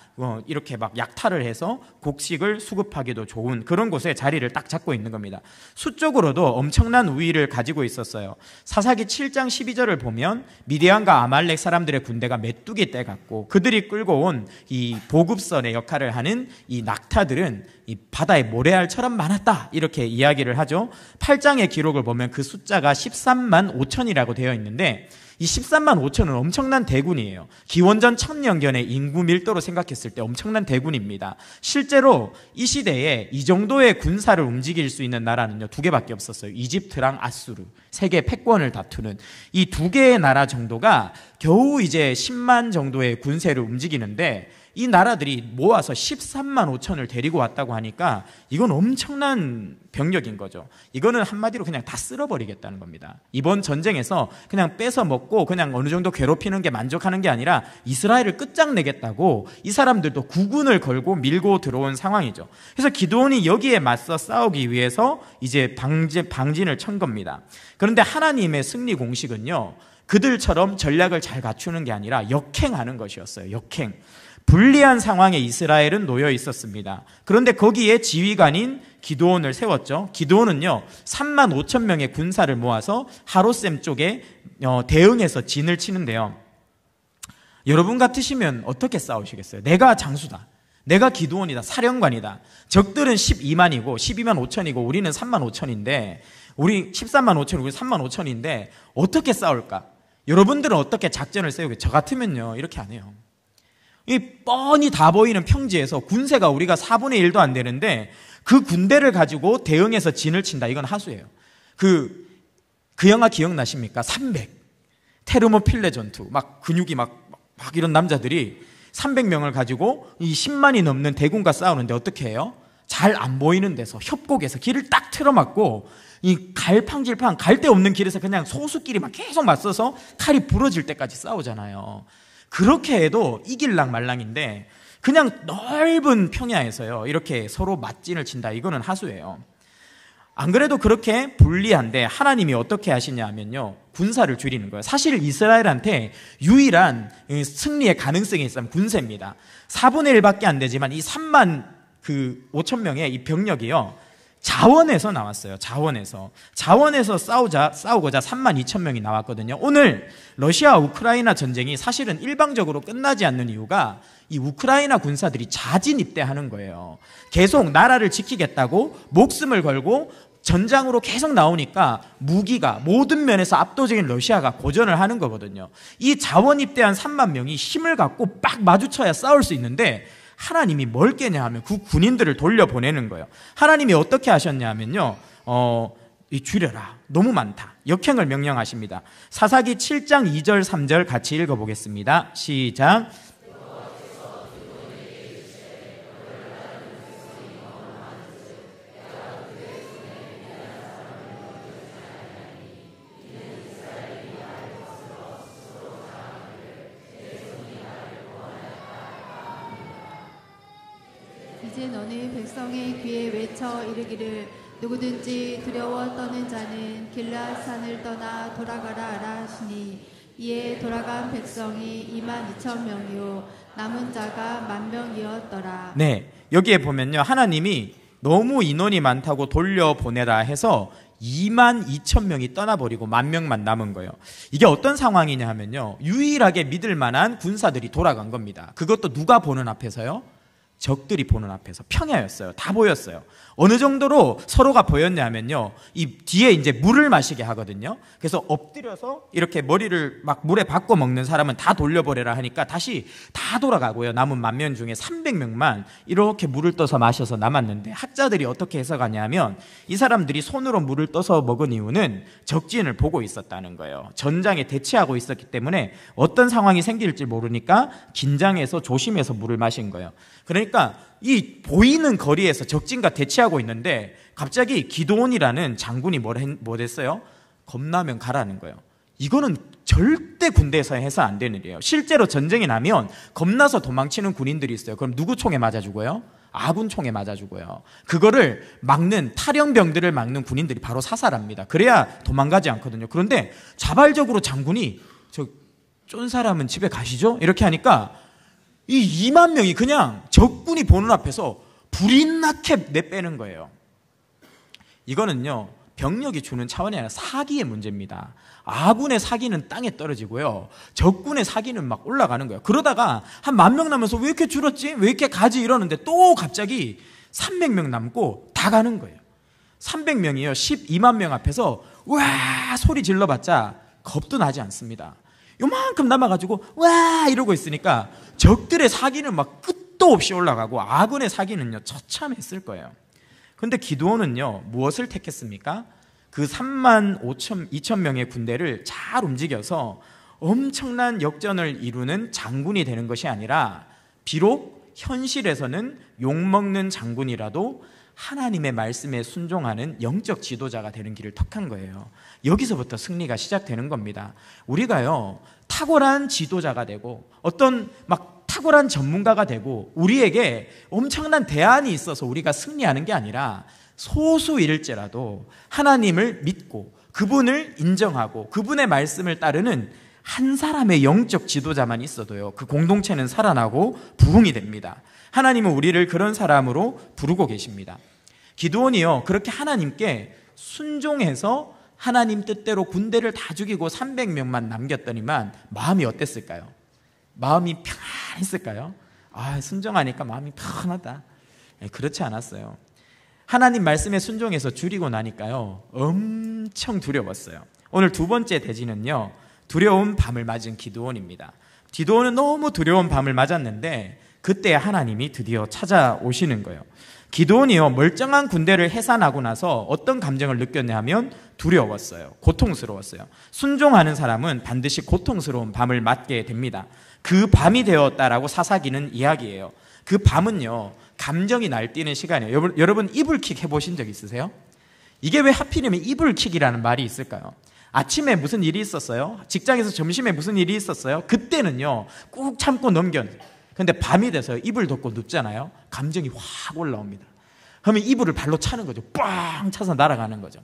이렇게 막 약탈을 해서 곡식을 수급하기도 좋은 그런 곳에 자리를 딱 잡고 있는 겁니다. 수적으로도 엄청난 우위를 가지고 있었어요. 사사기 7장 12절을 보면 미디안과 아말렉 사람들의 군대가 메뚜기 떼 같고, 그들이 끌고 온 이 보급선의 역할을 하는 이 낙타들은 이 바다의 모래알처럼 많았다, 이렇게 이야기를 하죠. 8장의 기록을 보면 그 숫자가 13만 5천이라고 되어 있는데, 이 13만 5천은 엄청난 대군이에요. 기원전 1000년경의 인구 밀도로 생각했을 때 엄청난 대군입니다. 실제로 이 시대에 이 정도의 군사를 움직일 수 있는 나라는요, 2개밖에 없었어요. 이집트랑 아수르, 세계 패권을 다투는 이 2개의 나라 정도가 겨우 이제 10만 정도의 군세를 움직이는데, 이 나라들이 모아서 13만 5천을 데리고 왔다고 하니까 이건 엄청난 병력인 거죠. 이거는 한마디로 그냥 다 쓸어버리겠다는 겁니다. 이번 전쟁에서 그냥 뺏어 먹고 그냥 어느 정도 괴롭히는 게 만족하는 게 아니라 이스라엘을 끝장내겠다고 이 사람들도 국군을 걸고 밀고 들어온 상황이죠. 그래서 기드온이 여기에 맞서 싸우기 위해서 이제 방진을 천 겁니다. 그런데 하나님의 승리 공식은요, 그들처럼 전략을 잘 갖추는 게 아니라 역행하는 것이었어요. 역행. 불리한 상황에 이스라엘은 놓여 있었습니다. 그런데 거기에 지휘관인 기드온을 세웠죠. 기드온은요, 3만 5천 명의 군사를 모아서 하롯셈 쪽에 대응해서 진을 치는데요. 여러분 같으시면 어떻게 싸우시겠어요? 내가 장수다, 내가 기드온이다, 사령관이다. 적들은 12만이고 12만 5천이고 우리는 3만 5천인데, 우리 13만 5천, 우리 3만 5천인데 어떻게 싸울까? 여러분들은 어떻게 작전을 세우게? 저 같으면요, 이렇게 안 해요. 이 뻔히 다 보이는 평지에서 군세가 우리가 4분의 1도 안 되는데 그 군대를 가지고 대응해서 진을 친다, 이건 하수예요. 그 영화 기억나십니까? 300 테르모필레 전투, 막 근육이 막 이런 남자들이 300명을 가지고 이 10만이 넘는 대군과 싸우는데 어떻게 해요? 잘 안 보이는 데서 협곡에서 길을 딱 틀어막고 이 갈팡질팡 갈 데 없는 길에서 그냥 소수끼리 막 계속 맞서서 칼이 부러질 때까지 싸우잖아요. 그렇게 해도 이길랑 말랑인데 그냥 넓은 평야에서요, 이렇게 서로 맞진을 친다, 이거는 하수예요. 안 그래도 그렇게 불리한데 하나님이 어떻게 하시냐 하면요, 군사를 줄이는 거예요. 사실 이스라엘한테 유일한 승리의 가능성이 있으면 군세입니다. 4분의 1밖에 안 되지만 이 3만 5천 명의 이 병력이요, 자원에서 나왔어요. 자원에서 싸우고자 3만 2천 명이 나왔거든요. 오늘 러시아 우크라이나 전쟁이 사실은 일방적으로 끝나지 않는 이유가 이 우크라이나 군사들이 자진 입대하는 거예요. 계속 나라를 지키겠다고 목숨을 걸고 전장으로 계속 나오니까 무기가 모든 면에서 압도적인 러시아가 고전을 하는 거거든요. 이 자원 입대한 3만 명이 힘을 갖고 빡 마주쳐야 싸울 수 있는데, 하나님이 뭘 깨냐 하면 그 군인들을 돌려보내는 거예요. 하나님이 어떻게 하셨냐 하면요, 줄여라, 너무 많다, 역행을 명령하십니다. 사사기 7장 2절 3절 같이 읽어보겠습니다. 시작. 너는 어느 백성의 귀에 외쳐 이르기를 누구든지 두려워 떠는 자는 길앗산을 떠나 돌아가라 하라 하시니 이에 돌아간 백성이 22,000명이요 남은 자가 10,000명이었더라. 네, 여기에 보면요, 하나님이 너무 인원이 많다고 돌려보내라 해서 22,000명이 떠나버리고 10,000명만 남은 거예요. 이게 어떤 상황이냐 하면요, 유일하게 믿을 만한 군사들이 돌아간 겁니다. 그것도 누가 보는 앞에서요? 적들이 보는 앞에서. 평야였어요. 다 보였어요. 어느 정도로 서로가 보였냐 하면요, 이 뒤에 이제 물을 마시게 하거든요. 그래서 엎드려서 이렇게 머리를 막 물에 박고 먹는 사람은 다 돌려버려라 하니까 다시 다 돌아가고요. 남은 10,000명 중에 300명만 이렇게 물을 떠서 마셔서 남았는데, 학자들이 어떻게 해석하냐면 이 사람들이 손으로 물을 떠서 먹은 이유는 적진을 보고 있었다는 거예요. 전장에 대치하고 있었기 때문에 어떤 상황이 생길지 모르니까 긴장해서 조심해서 물을 마신 거예요. 그러니까 이 보이는 거리에서 적진과 대치하고 있는데 갑자기 기드온이라는 장군이 뭘 했어요? 겁나면 가라는 거예요. 이거는 절대 군대에서 해서 안 되는 일이에요. 실제로 전쟁이 나면 겁나서 도망치는 군인들이 있어요. 그럼 누구 총에 맞아 죽어요? 아군 총에 맞아 죽어요. 그거를 막는, 탈영병들을 막는 군인들이 바로 사살합니다. 그래야 도망가지 않거든요. 그런데 자발적으로 장군이 쫀 사람은 집에 가시죠? 이렇게 하니까 이 20,000명이 그냥 적군이 보는 앞에서 불이 나게 내빼는 거예요. 이거는요, 병력이 주는 차원이 아니라 사기의 문제입니다. 아군의 사기는 땅에 떨어지고요, 적군의 사기는 막 올라가는 거예요. 그러다가 한 10,000명 남아서 왜 이렇게 줄었지? 왜 이렇게 가지? 이러는데 또 갑자기 300명 남고 다 가는 거예요. 300명이요 120,000명 앞에서 와 소리 질러봤자 겁도 나지 않습니다. 요만큼 남아가지고 와 이러고 있으니까 적들의 사기는 막 끝도 없이 올라가고 아군의 사기는요 처참했을 거예요. 그런데 기드온은요 무엇을 택했습니까? 그 35,200명의 군대를 잘 움직여서 엄청난 역전을 이루는 장군이 되는 것이 아니라, 비록 현실에서는 욕먹는 장군이라도 하나님의 말씀에 순종하는 영적 지도자가 되는 길을 택한 거예요. 여기서부터 승리가 시작되는 겁니다. 우리가요 탁월한 지도자가 되고 어떤 막 탁월한 전문가가 되고 우리에게 엄청난 대안이 있어서 우리가 승리하는 게 아니라, 소수일지라도 하나님을 믿고 그분을 인정하고 그분의 말씀을 따르는 한 사람의 영적 지도자만 있어도요 그 공동체는 살아나고 부흥이 됩니다. 하나님은 우리를 그런 사람으로 부르고 계십니다. 기드온이요 그렇게 하나님께 순종해서 하나님 뜻대로 군대를 다 죽이고 300명만 남겼더니만 마음이 어땠을까요? 마음이 평안했을까요? 아, 순종하니까 마음이 편하다. 그렇지 않았어요. 하나님 말씀에 순종해서 줄이고 나니까요 엄청 두려웠어요. 오늘 두 번째 대지는요 두려운 밤을 맞은 기드온입니다. 기드온은 너무 두려운 밤을 맞았는데 그때 하나님이 드디어 찾아오시는 거예요. 기드온이요 멀쩡한 군대를 해산하고 나서 어떤 감정을 느꼈냐 하면 두려웠어요. 고통스러웠어요. 순종하는 사람은 반드시 고통스러운 밤을 맞게 됩니다. 그 밤이 되었다라고 사사기는 이야기해요. 그 밤은요 감정이 날뛰는 시간이에요. 여러분 이불킥 해보신 적 있으세요? 이게 왜 하필이면 이불킥이라는 말이 있을까요? 아침에 무슨 일이 있었어요? 직장에서 점심에 무슨 일이 있었어요? 그때는요 꾹 참고 근데 밤이 돼서 이불 덮고 눕잖아요. 감정이 확 올라옵니다. 그러면 이불을 발로 차는 거죠. 빵 차서 날아가는 거죠.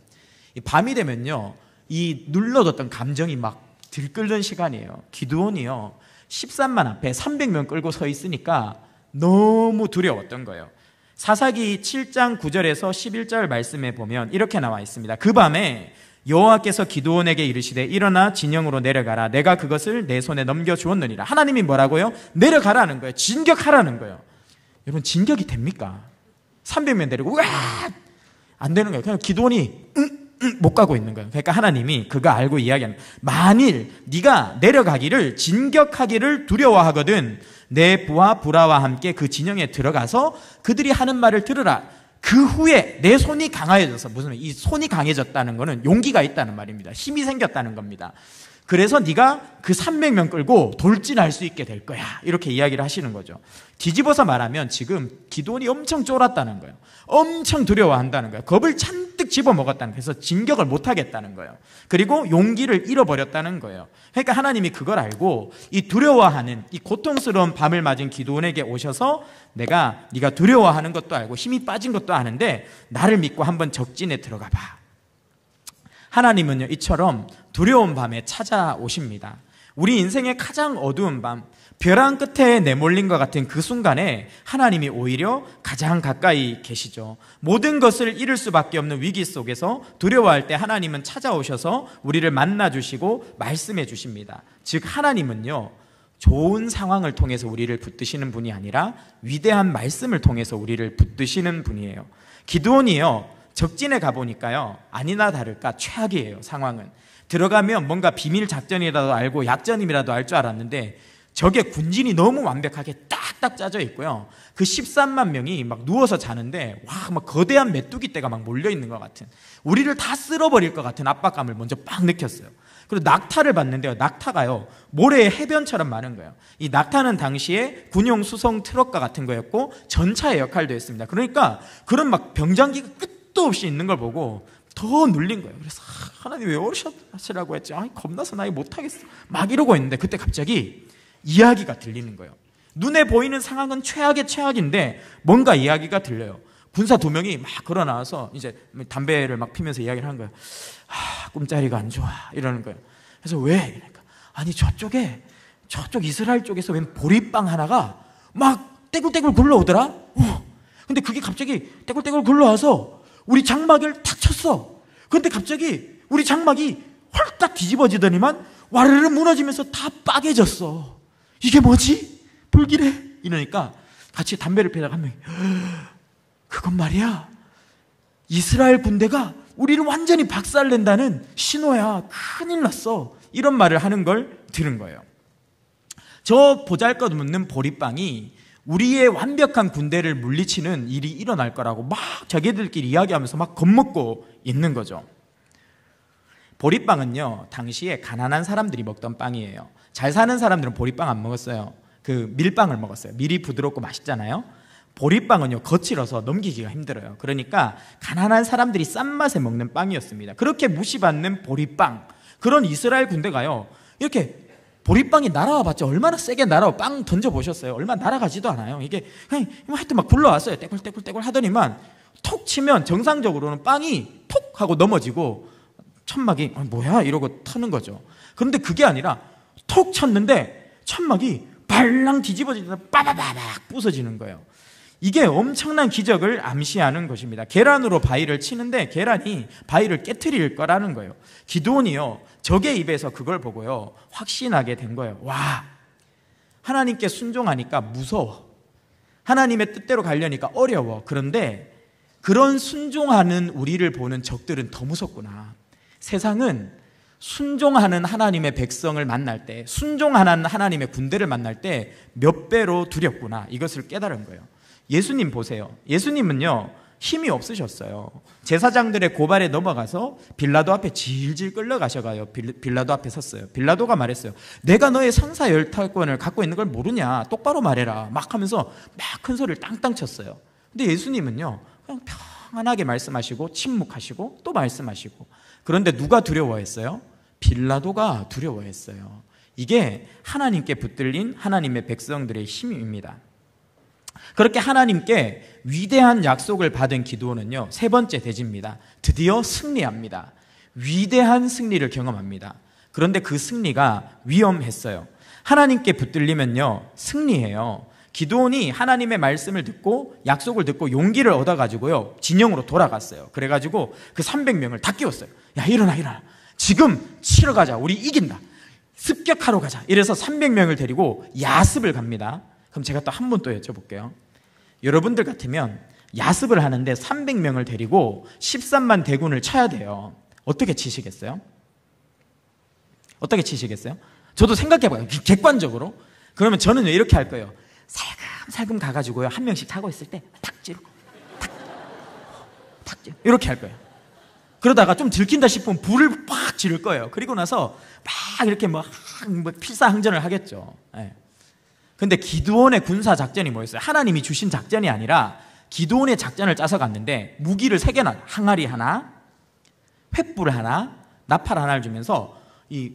이 밤이 되면요 이 눌러뒀던 감정이 막 들끓는 시간이에요. 기드온이요 13만 앞에 300명 끌고 서 있으니까 너무 두려웠던 거예요. 사사기 7장 9절에서 11절 말씀에 보면 이렇게 나와 있습니다. 그 밤에 여호와께서 기드온에게 이르시되 일어나 진영으로 내려가라. 내가 그것을 내 손에 넘겨주었느니라. 하나님이 뭐라고요? 내려가라는 거예요. 진격하라는 거예요. 여러분 진격이 됩니까? 300명 데리고 와! 안 되는 거예요. 그냥 기드온이 못 가고 있는 거예요. 그러니까 하나님이 그거 알고 이야기하는, 만일 네가 내려가기를 진격하기를 두려워하거든 내 부하 부라와 함께 그 진영에 들어가서 그들이 하는 말을 들으라. 그 후에 내 손이 강해져서, 무슨 이 손이 강해졌다는 거는 용기가 있다는 말입니다. 힘이 생겼다는 겁니다. 그래서 네가 그 300명 끌고 돌진할 수 있게 될 거야. 이렇게 이야기를 하시는 거죠. 뒤집어서 말하면 지금 기드온이 엄청 쫄았다는 거예요. 엄청 두려워한다는 거예요. 겁을 잔뜩 집어먹었다는 거예요. 그래서 진격을 못하겠다는 거예요. 그리고 용기를 잃어버렸다는 거예요. 그러니까 하나님이 그걸 알고 이 두려워하는 이 고통스러운 밤을 맞은 기드온에게 오셔서 네가 두려워하는 것도 알고 힘이 빠진 것도 아는데 나를 믿고 한번 적진에 들어가 봐. 하나님은요, 이처럼 두려운 밤에 찾아오십니다. 우리 인생의 가장 어두운 밤, 벼랑 끝에 내몰린 것 같은 그 순간에 하나님이 오히려 가장 가까이 계시죠. 모든 것을 잃을 수밖에 없는 위기 속에서 두려워할 때 하나님은 찾아오셔서 우리를 만나주시고 말씀해 주십니다. 즉 하나님은요, 좋은 상황을 통해서 우리를 붙드시는 분이 아니라 위대한 말씀을 통해서 우리를 붙드시는 분이에요. 기드온이요, 적진에 가보니까요, 아니나 다를까 최악이에요. 상황은 들어가면 뭔가 비밀 작전이라도 알고 약전임이라도 알 줄 알았는데 적의 군진이 너무 완벽하게 딱딱 짜져 있고요, 그 13만 명이 막 누워서 자는데 막 거대한 메뚜기 떼가 막 몰려있는 것 같은, 우리를 다 쓸어버릴 것 같은 압박감을 먼저 빡 느꼈어요. 그리고 낙타를 봤는데요, 낙타가요 모래의 해변처럼 많은 거예요. 이 낙타는 당시에 군용 수송 트럭과 같은 거였고 전차의 역할도 했습니다. 그러니까 그런 막 병장기가 끝도 없이 있는 걸 보고 더 눌린 거예요. 그래서 하나님 왜 오셨으라고 했지? 겁나서 나 이거 못하겠어 막 이러고 있는데 그때 갑자기 이야기가 들리는 거예요. 눈에 보이는 상황은 최악의 최악인데 뭔가 이야기가 들려요. 군사 2명이 막 걸어 나와서 이제 담배를 막 피면서 이야기를 하는 거예요. 꿈자리가 안 좋아 이러는 거예요. 그래서 왜? 그러니까 아니 저쪽 이스라엘 쪽에서 웬 보리빵 하나가 막 떼굴떼굴 굴러오더라. 근데 그게 갑자기 떼굴떼굴 굴러와서 우리 장막을 탁 쳤어. 근데 갑자기 우리 장막이 홀딱 뒤집어지더니만 와르르 무너지면서 다 빠개졌어. 이게 뭐지? 불길해. 이러니까 같이 담배를 피다가 한 명이 그건 말이야, 이스라엘 군대가 우리를 완전히 박살낸다는 신호야. 큰일 났어. 이런 말을 하는 걸 들은 거예요. 저 보잘것없는 보리빵이 우리의 완벽한 군대를 물리치는 일이 일어날 거라고 막 자기들끼리 이야기하면서 막 겁먹고 있는 거죠. 보리빵은요, 당시에 가난한 사람들이 먹던 빵이에요. 잘 사는 사람들은 보리빵 안 먹었어요. 그 밀빵을 먹었어요. 밀이 부드럽고 맛있잖아요. 보리빵은요, 거칠어서 넘기기가 힘들어요. 그러니까 가난한 사람들이 싼 맛에 먹는 빵이었습니다. 그렇게 무시받는 보리빵, 그런 이스라엘 군대가요, 이렇게 보리빵이 날아와 봤자 얼마나 세게 날아와. 빵 던져보셨어요? 얼마 날아가지도 않아요. 이게 그냥 하여튼 막 굴러왔어요. 떼굴떼굴떼굴 하더니만 톡 치면 정상적으로는 빵이 톡 하고 넘어지고 천막이 뭐야 이러고 터는 거죠. 그런데 그게 아니라 톡 쳤는데 천막이 발랑 뒤집어지면서 빠바바박 부서지는 거예요. 이게 엄청난 기적을 암시하는 것입니다. 계란으로 바위를 치는데 계란이 바위를 깨트릴 거라는 거예요. 기드온이요, 적의 입에서 그걸 보고요 확신하게 된 거예요. 와, 하나님께 순종하니까 무서워. 하나님의 뜻대로 가려니까 어려워. 그런데 그런 순종하는 우리를 보는 적들은 더 무섭구나. 세상은 순종하는 하나님의 백성을 만날 때, 순종하는 하나님의 군대를 만날 때 몇 배로 두렵구나. 이것을 깨달은 거예요. 예수님 보세요. 예수님은요 힘이 없으셨어요. 제사장들의 고발에 넘어가서 빌라도 앞에 질질 끌려가셔가요. 빌라도 앞에 섰어요. 빌라도가 말했어요. 내가 너의 상사 열탈권을 갖고 있는 걸 모르냐? 똑바로 말해라. 막 하면서 막 큰 소리를 땅땅 쳤어요. 근데 예수님은요 그냥 평안하게 말씀하시고 침묵하시고 또 말씀하시고. 그런데 누가 두려워했어요? 빌라도가 두려워했어요. 이게 하나님께 붙들린 하나님의 백성들의 힘입니다. 그렇게 하나님께 위대한 약속을 받은 기드온은요 3번째 대지입니다. 드디어 승리합니다. 위대한 승리를 경험합니다. 그런데 그 승리가 위험했어요. 하나님께 붙들리면요 승리해요. 기드온이 하나님의 말씀을 듣고 약속을 듣고 용기를 얻어가지고요 진영으로 돌아갔어요. 그래가지고 그 300명을 다 깨웠어요. 야 일어나 지금 치러 가자. 우리 이긴다. 습격하러 가자. 이래서 300명을 데리고 야습을 갑니다. 그럼 제가 또 한 번 또 여쭤볼게요. 여러분들 같으면 야습을 하는데 300명을 데리고 13만 대군을 쳐야 돼요. 어떻게 치시겠어요? 어떻게 치시겠어요? 저도 생각해봐요. 객관적으로. 그러면 저는 이렇게 할 거예요. 살금살금 가가지고요 한 명씩 타고 있을 때 탁 찌르고 탁 찌르고 이렇게 할 거예요. 그러다가 좀 들킨다 싶으면 불을 팍 지를 거예요. 그리고 나서 막 이렇게 뭐 필사항전을 하겠죠. 예. 근데 기드온의 군사 작전이 뭐였어요? 하나님이 주신 작전이 아니라 기드온의 작전을 짜서 갔는데 무기를 3개나, 항아리 하나, 횃불 하나, 나팔 하나를 주면서 이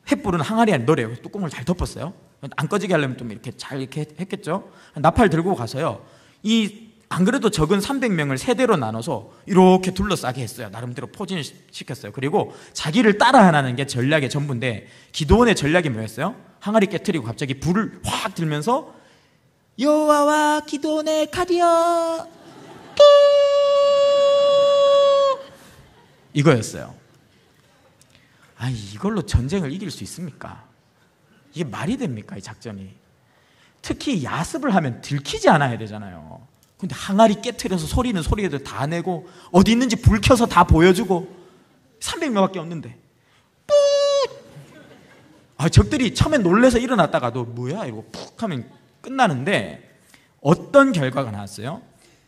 횃불은 항아리 안에 넣으래요. 뚜껑을 잘 덮었어요. 안 꺼지게 하려면 좀 이렇게 잘 이렇게 했겠죠. 나팔 들고 가서요. 안 그래도 적은 300명을 3대로 나눠서 이렇게 둘러싸게 했어요. 나름대로 포진을 시켰어요. 그리고 자기를 따라하는 게 전략의 전부인데 기드온의 전략이 뭐였어요? 항아리 깨트리고 갑자기 불을 확 들면서 여호와와 기드온의 칼이여 이거였어요. 아니 이걸로 전쟁을 이길 수 있습니까? 이게 말이 됩니까? 이 작전이. 특히 야습을 하면 들키지 않아야 되잖아요. 근데 항아리 깨트려서 소리는 소리에도 다 내고 어디 있는지 불 켜서 다 보여주고 300명밖에 없는데 적들이 처음엔 놀래서 일어났다가도 뭐야 이러고 푹 하면 끝나는데 어떤 결과가 나왔어요?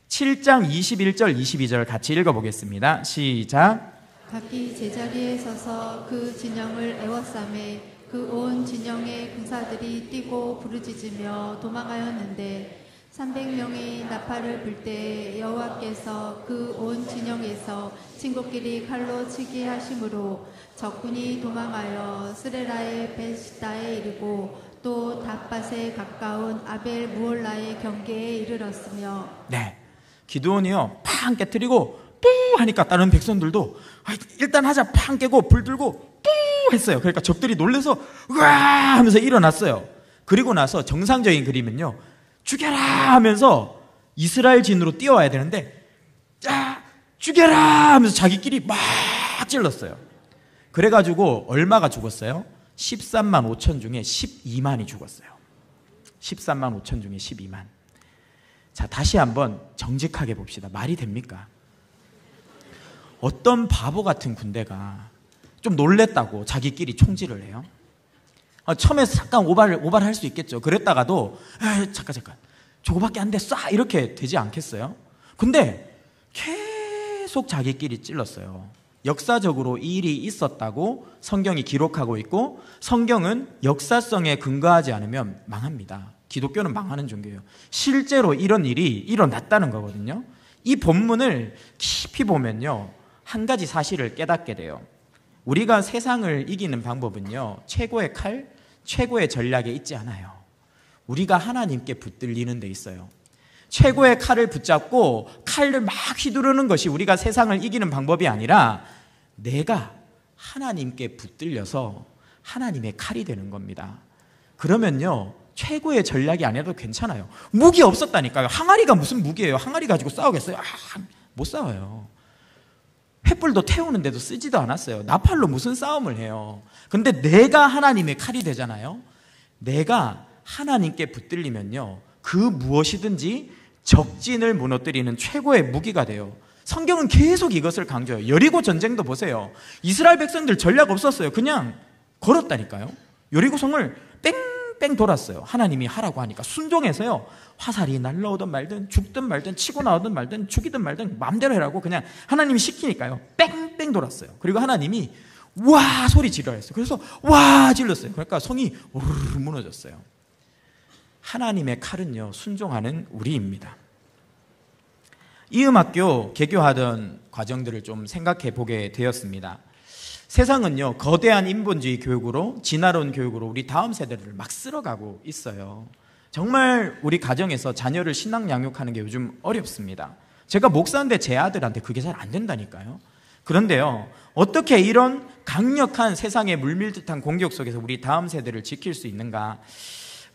7장 21절 22절 같이 읽어보겠습니다. 시작. 각기 제자리에 서서 그 진영을 에워싸매 그 온 진영의 군사들이 뛰고 부르짖으며 도망하였는데 300명이 나팔을 불 때 여호와께서 그 온 진영에서 친구끼리 칼로 치게 하심으로 적군이 도망하여 스레라의 벳시다에 이르고 또 닷밭에 가까운 아벨 무올라의 경계에 이르렀으며 네, 기드온이요 팡 깨트리고 뿌 하니까 다른 백성들도 일단 하자 팡 깨고 불 들고 뿌 했어요. 그러니까 적들이 놀래서 으아 하면서 일어났어요. 그리고 나서 정상적인 그림은요 죽여라 하면서 이스라엘 진으로 뛰어와야 되는데 죽여라 하면서 자기끼리 막 찔렀어요. 그래가지고 얼마가 죽었어요? 13만 5천 중에 12만이 죽었어요. 13만 5천 중에 12만. 자, 다시 한번 정직하게 봅시다. 말이 됩니까? 어떤 바보 같은 군대가 좀 놀랬다고 자기끼리 총질을 해요? 처음에 잠깐 오발할 수 있겠죠. 그랬다가도 잠깐 저거밖에 안 돼 쏴 이렇게 되지 않겠어요? 근데 계속 자기끼리 찔렀어요. 역사적으로 이 일이 있었다고 성경이 기록하고 있고 성경은 역사성에 근거하지 않으면 망합니다. 기독교는 망하는 종교예요. 실제로 이런 일이 일어났다는 거거든요. 이 본문을 깊이 보면요 한 가지 사실을 깨닫게 돼요. 우리가 세상을 이기는 방법은요 최고의 칼, 최고의 전략에 있지 않아요. 우리가 하나님께 붙들리는 데 있어요. 최고의 칼을 붙잡고 칼을 막 휘두르는 것이 우리가 세상을 이기는 방법이 아니라 내가 하나님께 붙들려서 하나님의 칼이 되는 겁니다. 그러면요 최고의 전략이 아니라도 괜찮아요. 무기 없었다니까요. 항아리가 무슨 무기예요? 항아리 가지고 싸우겠어요? 못 싸워요. 횃불도 태우는데도 쓰지도 않았어요. 나팔로 무슨 싸움을 해요? 근데 내가 하나님의 칼이 되잖아요. 내가 하나님께 붙들리면요 그 무엇이든지 적진을 무너뜨리는 최고의 무기가 돼요. 성경은 계속 이것을 강조해요. 여리고 전쟁도 보세요. 이스라엘 백성들 전략 없었어요. 그냥 걸었다니까요. 여리고성을 뺑뺑 돌았어요. 하나님이 하라고 하니까 순종해서요. 화살이 날라오든 말든 죽든 말든 치고 나오든 말든 죽이든 말든 마음대로 해라고 그냥 하나님이 시키니까요. 뺑뺑 돌았어요. 그리고 하나님이 와 소리 지르라 했어요. 그래서 와 질렀어요. 그러니까 성이 우르르 무너졌어요. 하나님의 칼은요 순종하는 우리입니다. 이음학교 개교하던 과정들을 좀 생각해 보게 되었습니다. 세상은요 거대한 인본주의 교육으로 진화론 교육으로 우리 다음 세대를 막 쓸어가고 있어요. 정말 우리 가정에서 자녀를 신앙 양육하는 게 요즘 어렵습니다. 제가 목사인데 제 아들한테 그게 잘 안 된다니까요. 그런데요 어떻게 이런 강력한 세상의 물밀듯한 공격 속에서 우리 다음 세대를 지킬 수 있는가?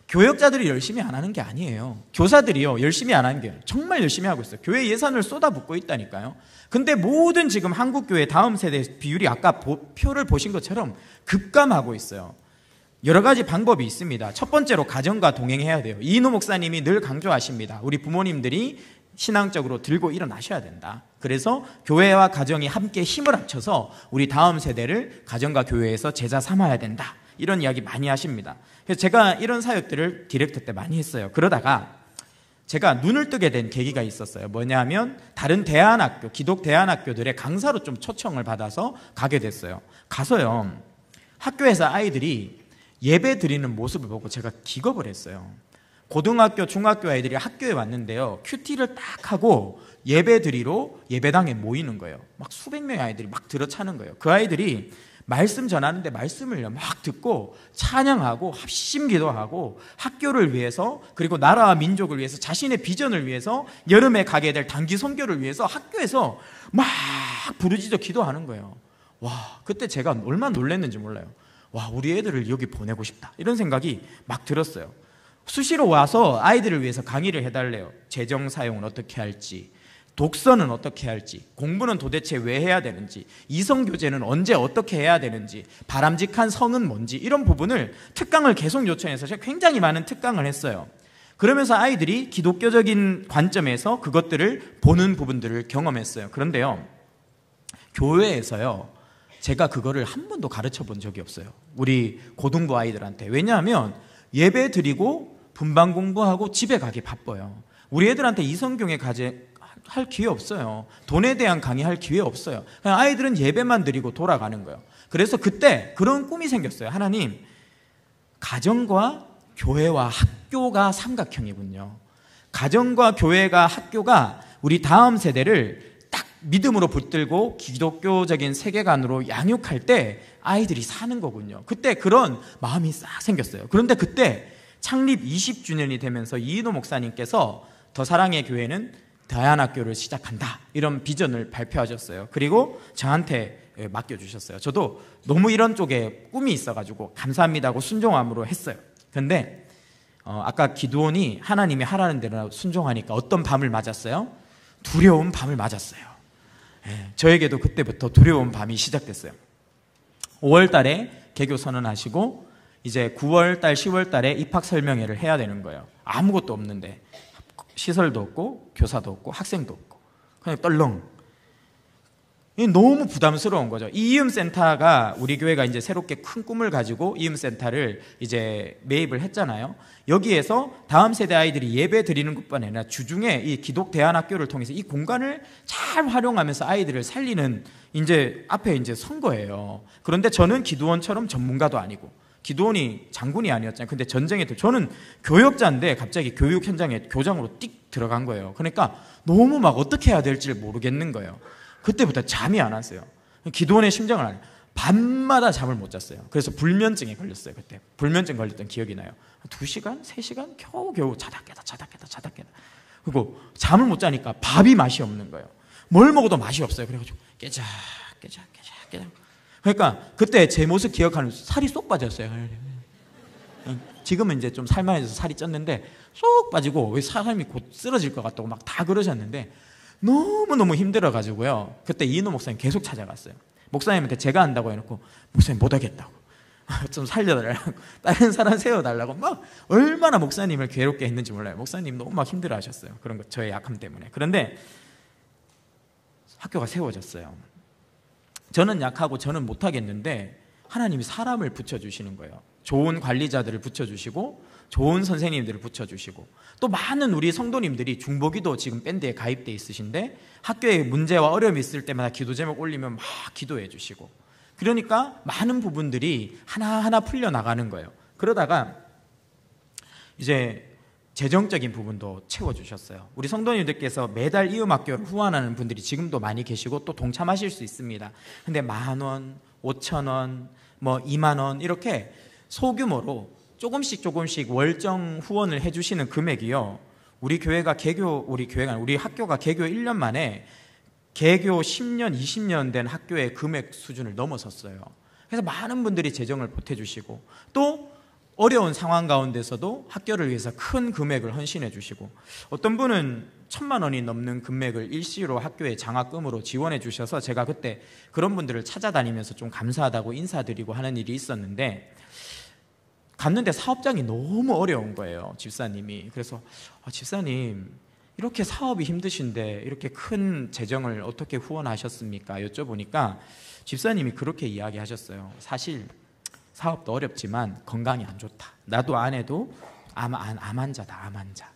교역자들이 열심히 안 하는 게 아니에요. 교사들이요 열심히 안 하는 게 정말 열심히 하고 있어요. 교회 예산을 쏟아붓고 있다니까요. 근데 모든 지금 한국교회 다음 세대 비율이 아까 표를 보신 것처럼 급감하고 있어요. 여러 가지 방법이 있습니다. 첫 번째로 가정과 동행해야 돼요. 이인호 목사님이 늘 강조하십니다. 우리 부모님들이 신앙적으로 들고 일어나셔야 된다. 그래서 교회와 가정이 함께 힘을 합쳐서 우리 다음 세대를 가정과 교회에서 제자 삼아야 된다. 이런 이야기 많이 하십니다. 그래서 제가 이런 사역들을 디렉터 때 많이 했어요. 그러다가 제가 눈을 뜨게 된 계기가 있었어요. 뭐냐면 다른 대안학교, 기독 대안학교들의 강사로 좀 초청을 받아서 가게 됐어요. 가서요, 학교에서 아이들이 예배 드리는 모습을 보고 제가 기겁을 했어요. 고등학교, 중학교 아이들이 학교에 왔는데요, 큐티를 딱 하고 예배 드리러 예배당에 모이는 거예요. 막 수백 명의 아이들이 막 들어차는 거예요. 그 아이들이 말씀 전하는데 말씀을 막 듣고 찬양하고 합심 기도하고 학교를 위해서, 그리고 나라와 민족을 위해서, 자신의 비전을 위해서, 여름에 가게 될 단기 선교를 위해서 학교에서 막 부르짖어 기도하는 거예요. 와, 그때 제가 얼마나 놀랐는지 몰라요. 와, 우리 애들을 여기 보내고 싶다, 이런 생각이 막 들었어요. 수시로 와서 아이들을 위해서 강의를 해달래요. 재정 사용은 어떻게 할지, 독서는 어떻게 할지, 공부는 도대체 왜 해야 되는지, 이성교제는 언제 어떻게 해야 되는지, 바람직한 성은 뭔지, 이런 부분을 특강을 계속 요청해서 제가 굉장히 많은 특강을 했어요. 그러면서 아이들이 기독교적인 관점에서 그것들을 보는 부분들을 경험했어요. 그런데요, 교회에서요, 제가 그거를 한 번도 가르쳐 본 적이 없어요. 우리 고등부 아이들한테. 왜냐하면 예배 드리고 분반 공부하고 집에 가기 바빠요. 우리 애들한테 이성경에 할 기회 없어요. 돈에 대한 강의할 기회 없어요. 그냥 아이들은 예배만 드리고 돌아가는 거예요. 그래서 그때 그런 꿈이 생겼어요. 하나님, 가정과 교회와 학교가 삼각형이군요. 가정과 교회가, 학교가 우리 다음 세대를 딱 믿음으로 붙들고 기독교적인 세계관으로 양육할 때 아이들이 사는 거군요. 그때 그런 마음이 싹 생겼어요. 그런데 그때 창립 20주년이 되면서 이인호 목사님께서 더 사랑의 교회는 대안학교를 시작한다, 이런 비전을 발표하셨어요. 그리고 저한테 맡겨주셨어요. 저도 너무 이런 쪽에 꿈이 있어가지고 감사합니다고 순종함으로 했어요. 근데 아까 기드온이 하나님이 하라는 대로 순종하니까 어떤 밤을 맞았어요? 두려운 밤을 맞았어요. 저에게도 그때부터 두려운 밤이 시작됐어요. 5월 달에 개교 선언하시고 이제 9월 달, 10월 달에 입학 설명회를 해야 되는 거예요. 아무것도 없는데, 시설도 없고 교사도 없고 학생도 없고 그냥 떨렁. 너무 부담스러운 거죠. 이음센터가, 우리 교회가 이제 새롭게 큰 꿈을 가지고 이음센터를 이제 매입을 했잖아요. 여기에서 다음 세대 아이들이 예배 드리는 것뿐 아니라 주중에 이 기독 대안학교를 통해서 이 공간을 잘 활용하면서 아이들을 살리는 이제 앞에 이제 선 거예요. 그런데 저는 기도원처럼 전문가도 아니고, 기도원이 장군이 아니었잖아요. 근데 전쟁에 저는 교역자인데 갑자기 교육 현장에 교장으로 띡 들어간 거예요. 그러니까 너무 막 어떻게 해야 될지 모르겠는 거예요. 그때부터 잠이 안 왔어요. 기도원의 심정을 알아요. 밤마다 잠을 못 잤어요. 그래서 불면증에 걸렸어요. 그때 불면증 걸렸던 기억이 나요. 2시간, 3시간 겨우겨우 자다 깨다. 그리고 잠을 못 자니까 밥이 맛이 없는 거예요. 뭘 먹어도 맛이 없어요. 그래가지고 깨자. 그러니까 그때 제 모습 기억하는, 살이 쏙 빠졌어요. 지금은 이제 좀 살만해져서 살이 쪘는데 쏙 빠지고, 왜 사람이 곧 쓰러질 것 같다고 막 다 그러셨는데 너무너무 힘들어가지고요. 그때 이인호 목사님 계속 찾아갔어요. 목사님한테 제가 한다고 해놓고 목사님 못하겠다고, 좀 살려달라고, 다른 사람 세워달라고 막 얼마나 목사님을 괴롭게 했는지 몰라요. 목사님 너무 막 힘들어 하셨어요. 그런 거, 저의 약함 때문에. 그런데 학교가 세워졌어요. 저는 약하고 저는 못하겠는데 하나님이 사람을 붙여주시는 거예요. 좋은 관리자들을 붙여주시고 좋은 선생님들을 붙여주시고, 또 많은 우리 성도님들이 중보기도 지금 밴드에 가입돼 있으신데 학교에 문제와 어려움이 있을 때마다 기도 제목 올리면 막 기도해 주시고, 그러니까 많은 부분들이 하나하나 풀려나가는 거예요. 그러다가 이제 재정적인 부분도 채워주셨어요. 우리 성도님들께서 매달 이음학교를 후원하는 분들이 지금도 많이 계시고 또 동참하실 수 있습니다. 근데 10,000원, 5,000원, 뭐 20,000원 이렇게 소규모로 조금씩 월정 후원을 해주시는 금액이요, 우리 학교가 개교 1년 만에 개교 10년, 20년 된 학교의 금액 수준을 넘어섰어요. 그래서 많은 분들이 재정을 보태주시고, 또 어려운 상황 가운데서도 학교를 위해서 큰 금액을 헌신해 주시고, 어떤 분은 1,000만 원이 넘는 금액을 일시로 학교에 장학금으로 지원해 주셔서 제가 그때 그런 분들을 찾아다니면서 좀 감사하다고 인사드리고 하는 일이 있었는데, 갔는데 사업장이 너무 어려운 거예요, 집사님이. 그래서 집사님, 이렇게 사업이 힘드신데 이렇게 큰 재정을 어떻게 후원하셨습니까? 여쭤보니까 집사님이 그렇게 이야기하셨어요. 사실 사업도 어렵지만 건강이 안 좋다. 나도 아내도 암 환자다, 암 환자.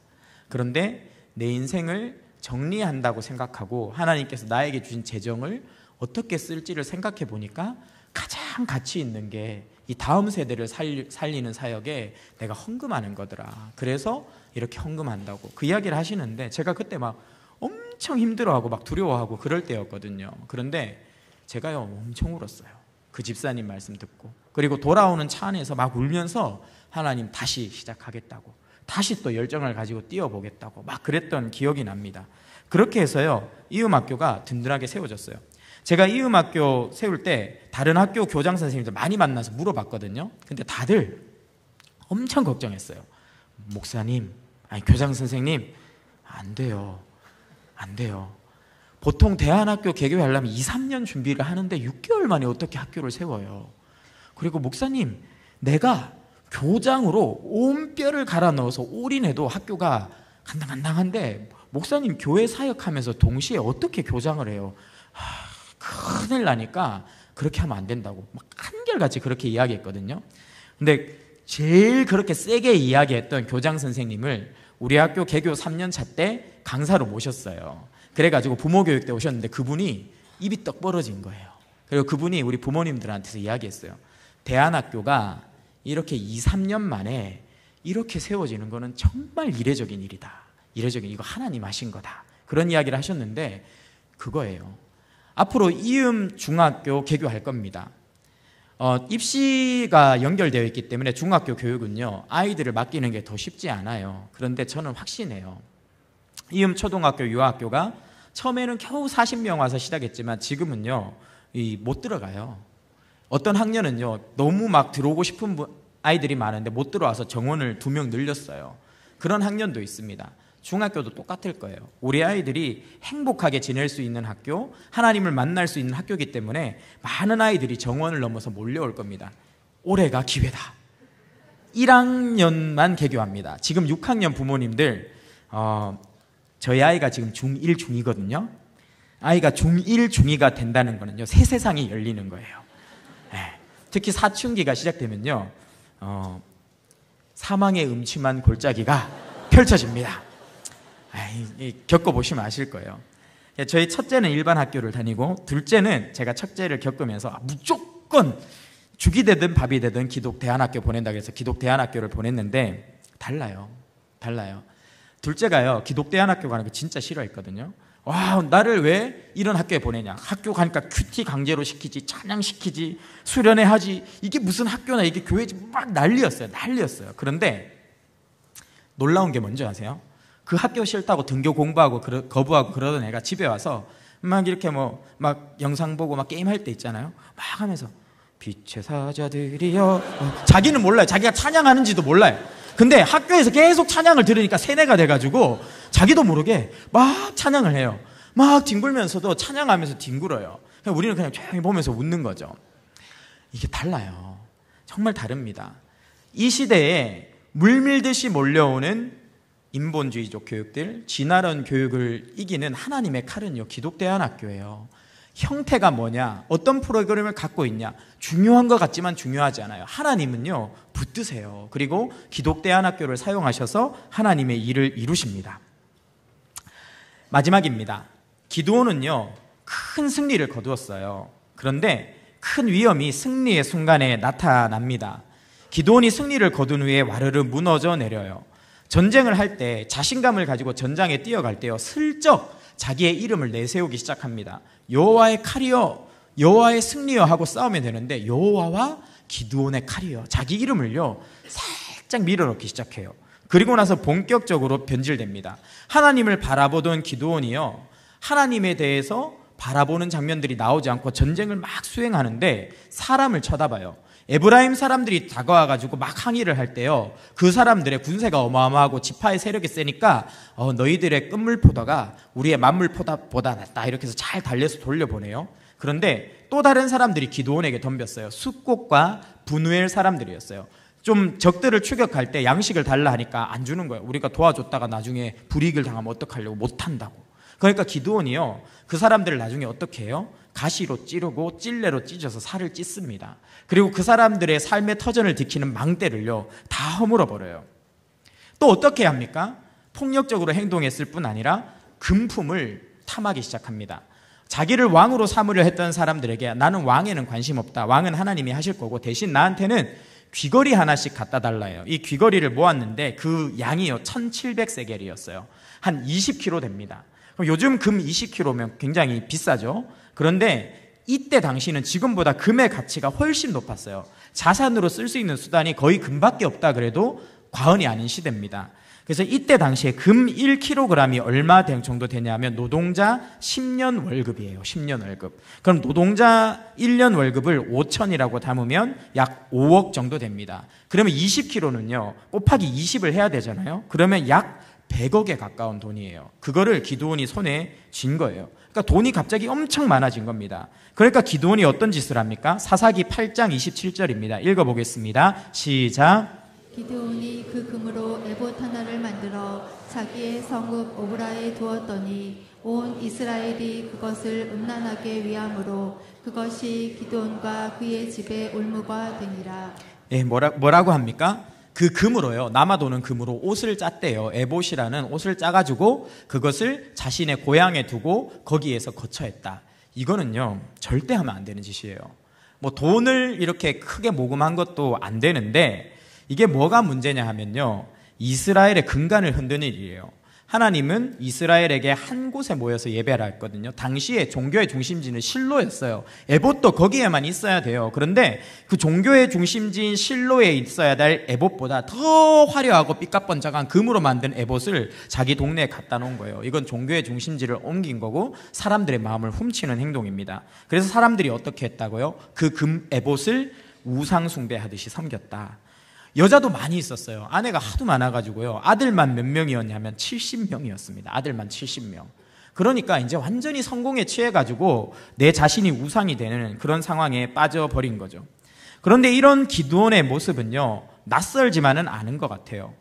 그런데 내 인생을 정리한다고 생각하고 하나님께서 나에게 주신 재정을 어떻게 쓸지를 생각해 보니까 가장 가치 있는 게 이 다음 세대를 살리는 사역에 내가 헌금하는 거더라. 그래서 이렇게 헌금한다고 그 이야기를 하시는데 제가 그때 막 엄청 힘들어하고 막 두려워하고 그럴 때였거든요. 그런데 제가요 엄청 울었어요. 그 집사님 말씀 듣고. 그리고 돌아오는 차 안에서 막 울면서 하나님 다시 시작하겠다고, 다시 또 열정을 가지고 뛰어보겠다고 막 그랬던 기억이 납니다. 그렇게 해서요 이음학교가 든든하게 세워졌어요. 제가 이음학교 세울 때 다른 학교 교장 선생님들 많이 만나서 물어봤거든요. 근데 다들 엄청 걱정했어요. 목사님, 아니 교장 선생님, 안 돼요. 안 돼요. 보통 대안학교 개교하려면 2, 3년 준비를 하는데 6개월 만에 어떻게 학교를 세워요. 그리고 목사님, 내가 교장으로 온 뼈를 갈아 넣어서 올인해도 학교가 간당간당한데 목사님 교회 사역하면서 동시에 어떻게 교장을 해요? 큰일 나니까 그렇게 하면 안 된다고 막 한결같이 그렇게 이야기했거든요. 근데 제일 그렇게 세게 이야기했던 교장 선생님을 우리 학교 개교 3년차 때 강사로 모셨어요. 그래가지고 부모교육 때 오셨는데 그분이 입이 떡 벌어진 거예요. 그리고 그분이 우리 부모님들한테서 이야기했어요. 대안학교가 이렇게 2, 3년 만에 이렇게 세워지는 거는 정말 이례적인 일이다. 이례적인, 이거 하나님 하신 거다. 그런 이야기를 하셨는데 그거예요. 앞으로 이음 중학교 개교할 겁니다. 입시가 연결되어 있기 때문에 중학교 교육은요 아이들을 맡기는 게 더 쉽지 않아요. 그런데 저는 확신해요. 이음 초등학교 유아학교가 처음에는 겨우 40명 와서 시작했지만 지금은요 못 들어가요. 어떤 학년은요 너무 막 들어오고 싶은 아이들이 많은데 못 들어와서 정원을 2명 늘렸어요. 그런 학년도 있습니다. 중학교도 똑같을 거예요. 우리 아이들이 행복하게 지낼 수 있는 학교, 하나님을 만날 수 있는 학교이기 때문에 많은 아이들이 정원을 넘어서 몰려올 겁니다. 올해가 기회다. 1학년만 개교합니다. 지금 6학년 부모님들 저희 아이가 지금 중1, 중2거든요. 아이가 중1, 중2가 된다는 거는요 새 세상이 열리는 거예요. 네. 특히 사춘기가 시작되면요 사망의 음침한 골짜기가 펼쳐집니다. 겪어보시면 아실 거예요. 저희 첫째는 일반 학교를 다니고 둘째는 제가 첫째를 겪으면서 무조건 죽이 되든 밥이 되든 기독 대안학교 보낸다고 해서 기독 대안학교를 보냈는데 달라요. 둘째가요 기독 대안학교 가는 거 진짜 싫어했거든요. 와, 나를 왜 이런 학교에 보내냐. 학교 가니까 큐티 강제로 시키지, 찬양 시키지, 수련회 하지, 이게 무슨 학교나 이게 교회지, 막 난리였어요. 그런데 놀라운 게 뭔지 아세요? 그 학교 싫다고 등교 공부하고 거부하고 그러던 애가 집에 와서 막 이렇게 막 영상 보고 막 게임할 때 있잖아요. 막 하면서 빛의 사자들이여, 자기는 몰라요. 자기가 찬양하는지도 몰라요. 근데 학교에서 계속 찬양을 들으니까 세뇌가 돼가지고 자기도 모르게 막 찬양을 해요. 막 뒹굴면서도 찬양하면서 뒹굴어요. 우리는 그냥 조용히 보면서 웃는 거죠. 이게 달라요. 정말 다릅니다. 이 시대에 물밀듯이 몰려오는 인본주의적 교육들, 진화론 교육을 이기는 하나님의 칼은요 기독대안학교예요. 형태가 뭐냐, 어떤 프로그램을 갖고 있냐, 중요한 것 같지만 중요하지 않아요. 하나님은요 붙드세요. 그리고 기독대안학교를 사용하셔서 하나님의 일을 이루십니다. 마지막입니다. 기드온은요 큰 승리를 거두었어요. 그런데 큰 위험이 승리의 순간에 나타납니다. 기드온이 승리를 거둔 후에 와르르 무너져 내려요. 전쟁을 할 때 자신감을 가지고 전장에 뛰어갈 때요 슬쩍 자기의 이름을 내세우기 시작합니다. 여호와의 칼이여, 여호와의 승리여 하고 싸우면 되는데 여호와와 기드온의 칼이여, 자기 이름을요 살짝 밀어넣기 시작해요. 그리고 나서 본격적으로 변질됩니다. 하나님을 바라보던 기드온이요 하나님에 대해서 바라보는 장면들이 나오지 않고 전쟁을 막 수행하는데 사람을 쳐다봐요. 에브라임 사람들이 다가와가지고 막 항의를 할 때요 그 사람들의 군세가 어마어마하고 지파의 세력이 세니까 너희들의 끝물포도가 우리의 만물포도보다 낫다 이렇게 해서 잘 달려서 돌려보내요. 그런데 또 다른 사람들이 기드온에게 덤볐어요. 숫곳과 분우엘 사람들이었어요. 좀 적들을 추격할 때 양식을 달라 하니까 안 주는 거예요. 우리가 도와줬다가 나중에 불이익을 당하면 어떡하려고, 못한다고. 그러니까 기드온이요 그 사람들을 나중에 어떻게 해요? 가시로 찌르고 찔레로 찢어서 살을 찢습니다. 그리고 그 사람들의 삶의 터전을 지키는 망대를요 다 허물어 버려요. 또 어떻게 합니까? 폭력적으로 행동했을 뿐 아니라 금품을 탐하기 시작합니다. 자기를 왕으로 삼으려 했던 사람들에게 나는 왕에는 관심 없다. 왕은 하나님이 하실 거고 대신 나한테는 귀걸이 하나씩 갖다 달라요. 이 귀걸이를 모았는데 그 양이요 1700세겔이었어요. 한 20kg 됩니다. 그럼 요즘 금 20kg면 굉장히 비싸죠. 그런데 이때 당시는 지금보다 금의 가치가 훨씬 높았어요. 자산으로 쓸 수 있는 수단이 거의 금밖에 없다 그래도 과언이 아닌 시대입니다. 그래서 이때 당시에 금 1kg이 얼마 정도 되냐면 노동자 10년 월급이에요. 10년 월급. 그럼 노동자 1년 월급을 5천이라고 담으면 약 5억 정도 됩니다. 그러면 20kg는요 곱하기 20을 해야 되잖아요. 그러면 약 100억에 가까운 돈이에요. 그거를 기드온이 손에 쥔 거예요. 그러니까 돈이 갑자기 엄청 많아진 겁니다. 그러니까 기드온이 어떤 짓을 합니까? 사사기 8장 27절입니다. 읽어보겠습니다. 시작. 기드온이 그 금으로 에봇 하나를 만들어 자기의 성읍 오브라에 두었더니 온 이스라엘이 그것을 음란하게 위함으로 그것이 기드온과 그의 집에 올무가 되니라. 예, 뭐라고 합니까? 그 금으로요, 남아도는 금으로 옷을 짰대요. 에봇이라는 옷을 짜가지고 그것을 자신의 고향에 두고 거기에서 거처했다. 이거는요 절대 하면 안 되는 짓이에요. 뭐 돈을 이렇게 크게 모금한 것도 안 되는데 이게 뭐가 문제냐 하면요, 이스라엘의 근간을 흔드는 일이에요. 하나님은 이스라엘에게 한 곳에 모여서 예배를 했거든요. 당시에 종교의 중심지는 실로였어요. 에봇도 거기에만 있어야 돼요. 그런데 그 종교의 중심지인 실로에 있어야 될 에봇보다 더 화려하고 삐까뻔쩍한 금으로 만든 에봇을 자기 동네에 갖다 놓은 거예요. 이건 종교의 중심지를 옮긴 거고 사람들의 마음을 훔치는 행동입니다. 그래서 사람들이 어떻게 했다고요? 그 금 에봇을 우상 숭배하듯이 섬겼다. 여자도 많이 있었어요. 아내가 하도 많아가지고요. 아들만 몇 명이었냐면 70명이었습니다. 아들만 70명. 그러니까 이제 완전히 성공에 취해가지고 내 자신이 우상이 되는 그런 상황에 빠져버린 거죠. 그런데 이런 기드온의 모습은요, 낯설지만은 않은 것 같아요.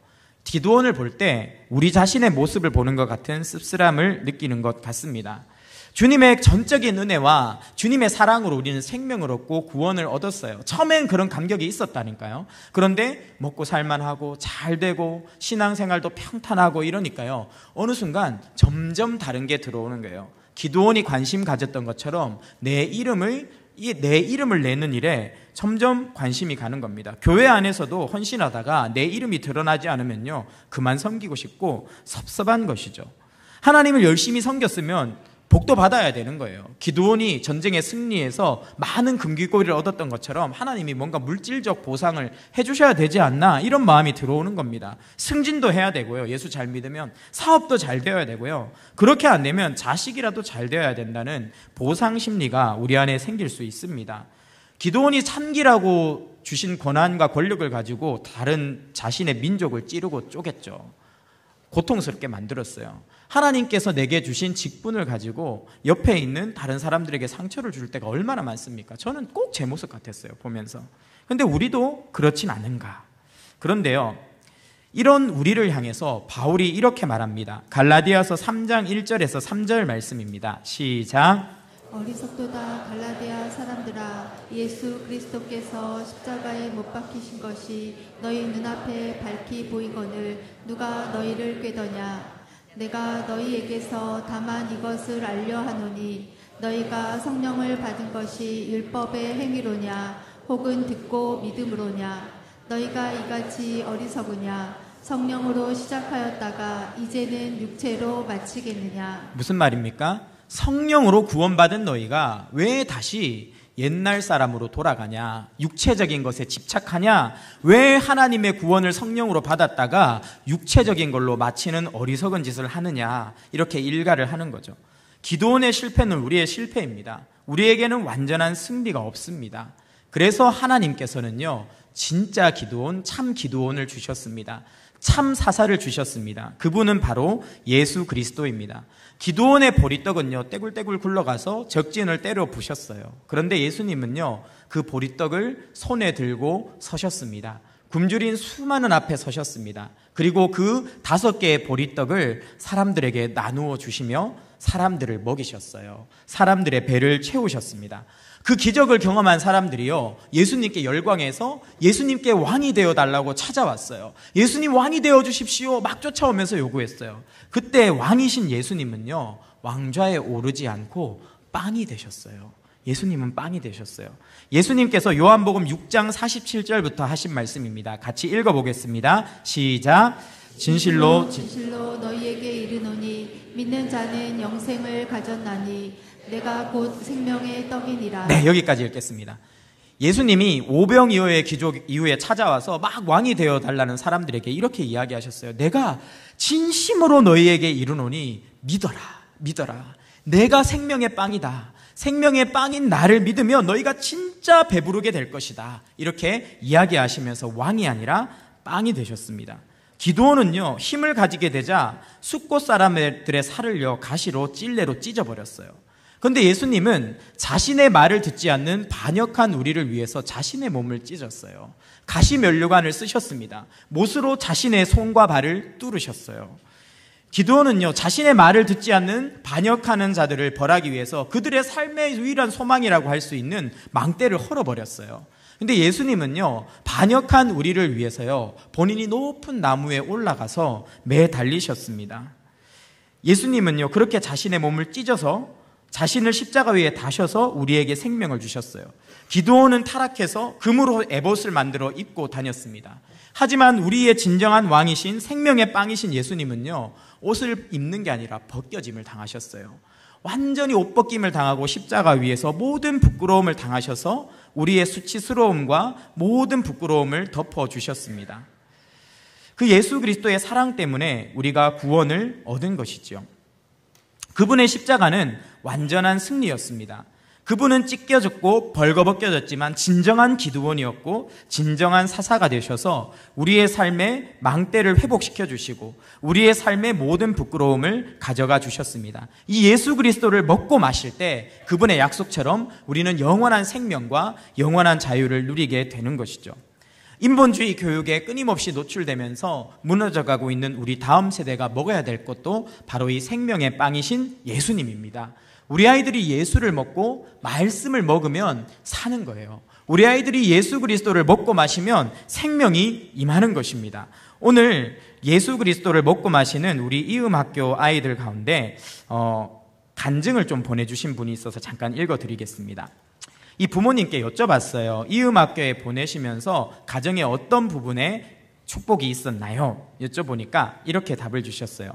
기드온을 볼 때 우리 자신의 모습을 보는 것 같은 씁쓸함을 느끼는 것 같습니다. 주님의 전적인 은혜와 주님의 사랑으로 우리는 생명을 얻고 구원을 얻었어요. 처음엔 그런 감격이 있었다니까요. 그런데 먹고 살만하고 잘 되고 신앙생활도 평탄하고 이러니까요, 어느 순간 점점 다른 게 들어오는 거예요. 기드온이 관심 가졌던 것처럼 내 이름을 내는 일에 점점 관심이 가는 겁니다. 교회 안에서도 헌신하다가 내 이름이 드러나지 않으면요, 그만 섬기고 싶고 섭섭한 것이죠. 하나님을 열심히 섬겼으면 복도 받아야 되는 거예요. 기드온이 전쟁에 승리해서 많은 금귀고리를 얻었던 것처럼 하나님이 뭔가 물질적 보상을 해주셔야 되지 않나, 이런 마음이 들어오는 겁니다. 승진도 해야 되고요, 예수 잘 믿으면 사업도 잘 되어야 되고요, 그렇게 안 되면 자식이라도 잘 되어야 된다는 보상 심리가 우리 안에 생길 수 있습니다. 기드온이 참기라고 주신 권한과 권력을 가지고 다른 자신의 민족을 찌르고 쪼갰죠. 고통스럽게 만들었어요. 하나님께서 내게 주신 직분을 가지고 옆에 있는 다른 사람들에게 상처를 줄 때가 얼마나 많습니까? 저는 꼭 제 모습 같았어요, 보면서. 근데 우리도 그렇진 않은가? 그런데요, 이런 우리를 향해서 바울이 이렇게 말합니다. 갈라디아서 3장 1절에서 3절 말씀입니다. 시작. 어리석도다 갈라디아 사람들아, 예수 그리스도께서 십자가에 못 박히신 것이 너희 눈앞에 밝히 보이거늘 누가 너희를 꾀더냐? 내가 너희에게서 다만 이것을 알려 하노니 너희가 성령을 받은 것이 율법의 행위로냐 혹은 듣고 믿음으로냐? 너희가 이같이 어리석으냐? 성령으로 시작하였다가 이제는 육체로 마치겠느냐? 무슨 말입니까? 성령으로 구원받은 너희가 왜 다시 옛날 사람으로 돌아가냐? 육체적인 것에 집착하냐? 왜 하나님의 구원을 성령으로 받았다가 육체적인 걸로 마치는 어리석은 짓을 하느냐? 이렇게 일가를 하는 거죠. 기드온의 실패는 우리의 실패입니다. 우리에게는 완전한 승리가 없습니다. 그래서 하나님께서는요, 진짜 기드온, 참 기드온을 주셨습니다. 참 사사를 주셨습니다. 그분은 바로 예수 그리스도입니다. 기드온의 보리떡은요, 떼굴떼굴 굴러가서 적진을 때려 부셨어요. 그런데 예수님은요, 그 보리떡을 손에 들고 서셨습니다. 굶주린 수많은 앞에 서셨습니다. 그리고 그 5개의 보리떡을 사람들에게 나누어 주시며 사람들을 먹이셨어요. 사람들의 배를 채우셨습니다. 그 기적을 경험한 사람들이요, 예수님께 열광해서 예수님께 왕이 되어달라고 찾아왔어요. 예수님 왕이 되어주십시오 막 쫓아오면서 요구했어요. 그때 왕이신 예수님은요, 왕좌에 오르지 않고 빵이 되셨어요. 예수님은 빵이 되셨어요. 예수님께서 요한복음 6장 47절부터 하신 말씀입니다. 같이 읽어보겠습니다. 시작. 진실로 너희에게 이르노니 믿는 자는 영생을 가졌나니 내가 곧 생명의 떡이니라. 네, 여기까지 읽겠습니다. 예수님이 오병이어의 기적 이후에 찾아와서 막 왕이 되어달라는 사람들에게 이렇게 이야기하셨어요. 내가 진심으로 너희에게 이르노니 믿어라. 내가 생명의 빵이다. 생명의 빵인 나를 믿으면 너희가 진짜 배부르게 될 것이다. 이렇게 이야기하시면서 왕이 아니라 빵이 되셨습니다. 기드온은요, 힘을 가지게 되자 숫곳 사람들의 살을요, 가시로 찔레로 찢어버렸어요. 그런데 예수님은 자신의 말을 듣지 않는 반역한 우리를 위해서 자신의 몸을 찢었어요. 가시 면류관을 쓰셨습니다. 못으로 자신의 손과 발을 뚫으셨어요. 기드온은요, 자신의 말을 듣지 않는 반역하는 자들을 벌하기 위해서 그들의 삶의 유일한 소망이라고 할 수 있는 망대를 헐어버렸어요. 근데 예수님은요, 반역한 우리를 위해서요, 본인이 높은 나무에 올라가서 매 달리셨습니다. 예수님은요, 그렇게 자신의 몸을 찢어서 자신을 십자가 위에 다셔서 우리에게 생명을 주셨어요. 기드온은 타락해서 금으로 에봇을 만들어 입고 다녔습니다. 하지만 우리의 진정한 왕이신 생명의 빵이신 예수님은요, 옷을 입는 게 아니라 벗겨짐을 당하셨어요. 완전히 옷 벗김을 당하고 십자가 위에서 모든 부끄러움을 당하셔서 우리의 수치스러움과 모든 부끄러움을 덮어주셨습니다. 그 예수 그리스도의 사랑 때문에 우리가 구원을 얻은 것이죠. 그분의 십자가는 완전한 승리였습니다. 그분은 찢겨졌고 벌거벗겨졌지만 진정한 기드온이었고 진정한 사사가 되셔서 우리의 삶의 망대를 회복시켜 주시고 우리의 삶의 모든 부끄러움을 가져가 주셨습니다. 이 예수 그리스도를 먹고 마실 때 그분의 약속처럼 우리는 영원한 생명과 영원한 자유를 누리게 되는 것이죠. 인본주의 교육에 끊임없이 노출되면서 무너져가고 있는 우리 다음 세대가 먹어야 될 것도 바로 이 생명의 빵이신 예수님입니다. 우리 아이들이 예수를 먹고 말씀을 먹으면 사는 거예요. 우리 아이들이 예수 그리스도를 먹고 마시면 생명이 임하는 것입니다. 오늘 예수 그리스도를 먹고 마시는 우리 이음학교 아이들 가운데 간증을 좀 보내주신 분이 있어서 잠깐 읽어드리겠습니다. 이 부모님께 여쭤봤어요. 이음학교에 보내시면서 가정의 어떤 부분에 축복이 있었나요? 여쭤보니까 이렇게 답을 주셨어요.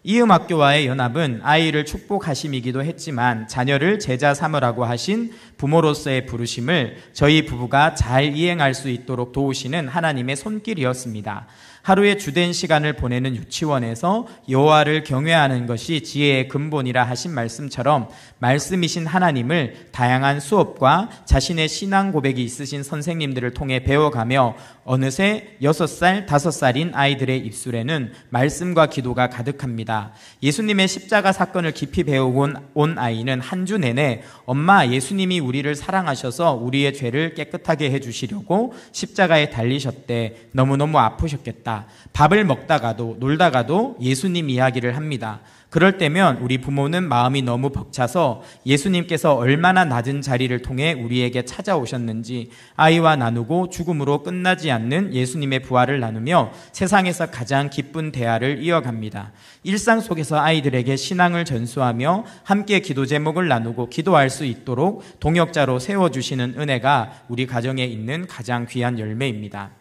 이음학교와의 연합은 아이를 축복하심이기도 했지만 자녀를 제자 삼으라고 하신 부모로서의 부르심을 저희 부부가 잘 이행할 수 있도록 도우시는 하나님의 손길이었습니다. 하루의 주된 시간을 보내는 유치원에서 여호와를 경외하는 것이 지혜의 근본이라 하신 말씀처럼 말씀이신 하나님을 다양한 수업과 자신의 신앙 고백이 있으신 선생님들을 통해 배워가며 어느새 6살, 5살인 아이들의 입술에는 말씀과 기도가 가득합니다. 예수님의 십자가 사건을 깊이 배우고 온 아이는 한 주 내내 엄마, 예수님이 우리를 사랑하셔서 우리의 죄를 깨끗하게 해주시려고 십자가에 달리셨대. 너무너무 아프셨겠다. 밥을 먹다가도 놀다가도 예수님 이야기를 합니다. 그럴 때면 우리 부모는 마음이 너무 벅차서 예수님께서 얼마나 낮은 자리를 통해 우리에게 찾아오셨는지 아이와 나누고 죽음으로 끝나지 않는 예수님의 부활을 나누며 세상에서 가장 기쁜 대화를 이어갑니다. 일상 속에서 아이들에게 신앙을 전수하며 함께 기도 제목을 나누고 기도할 수 있도록 동역자로 세워주시는 은혜가 우리 가정에 있는 가장 귀한 열매입니다.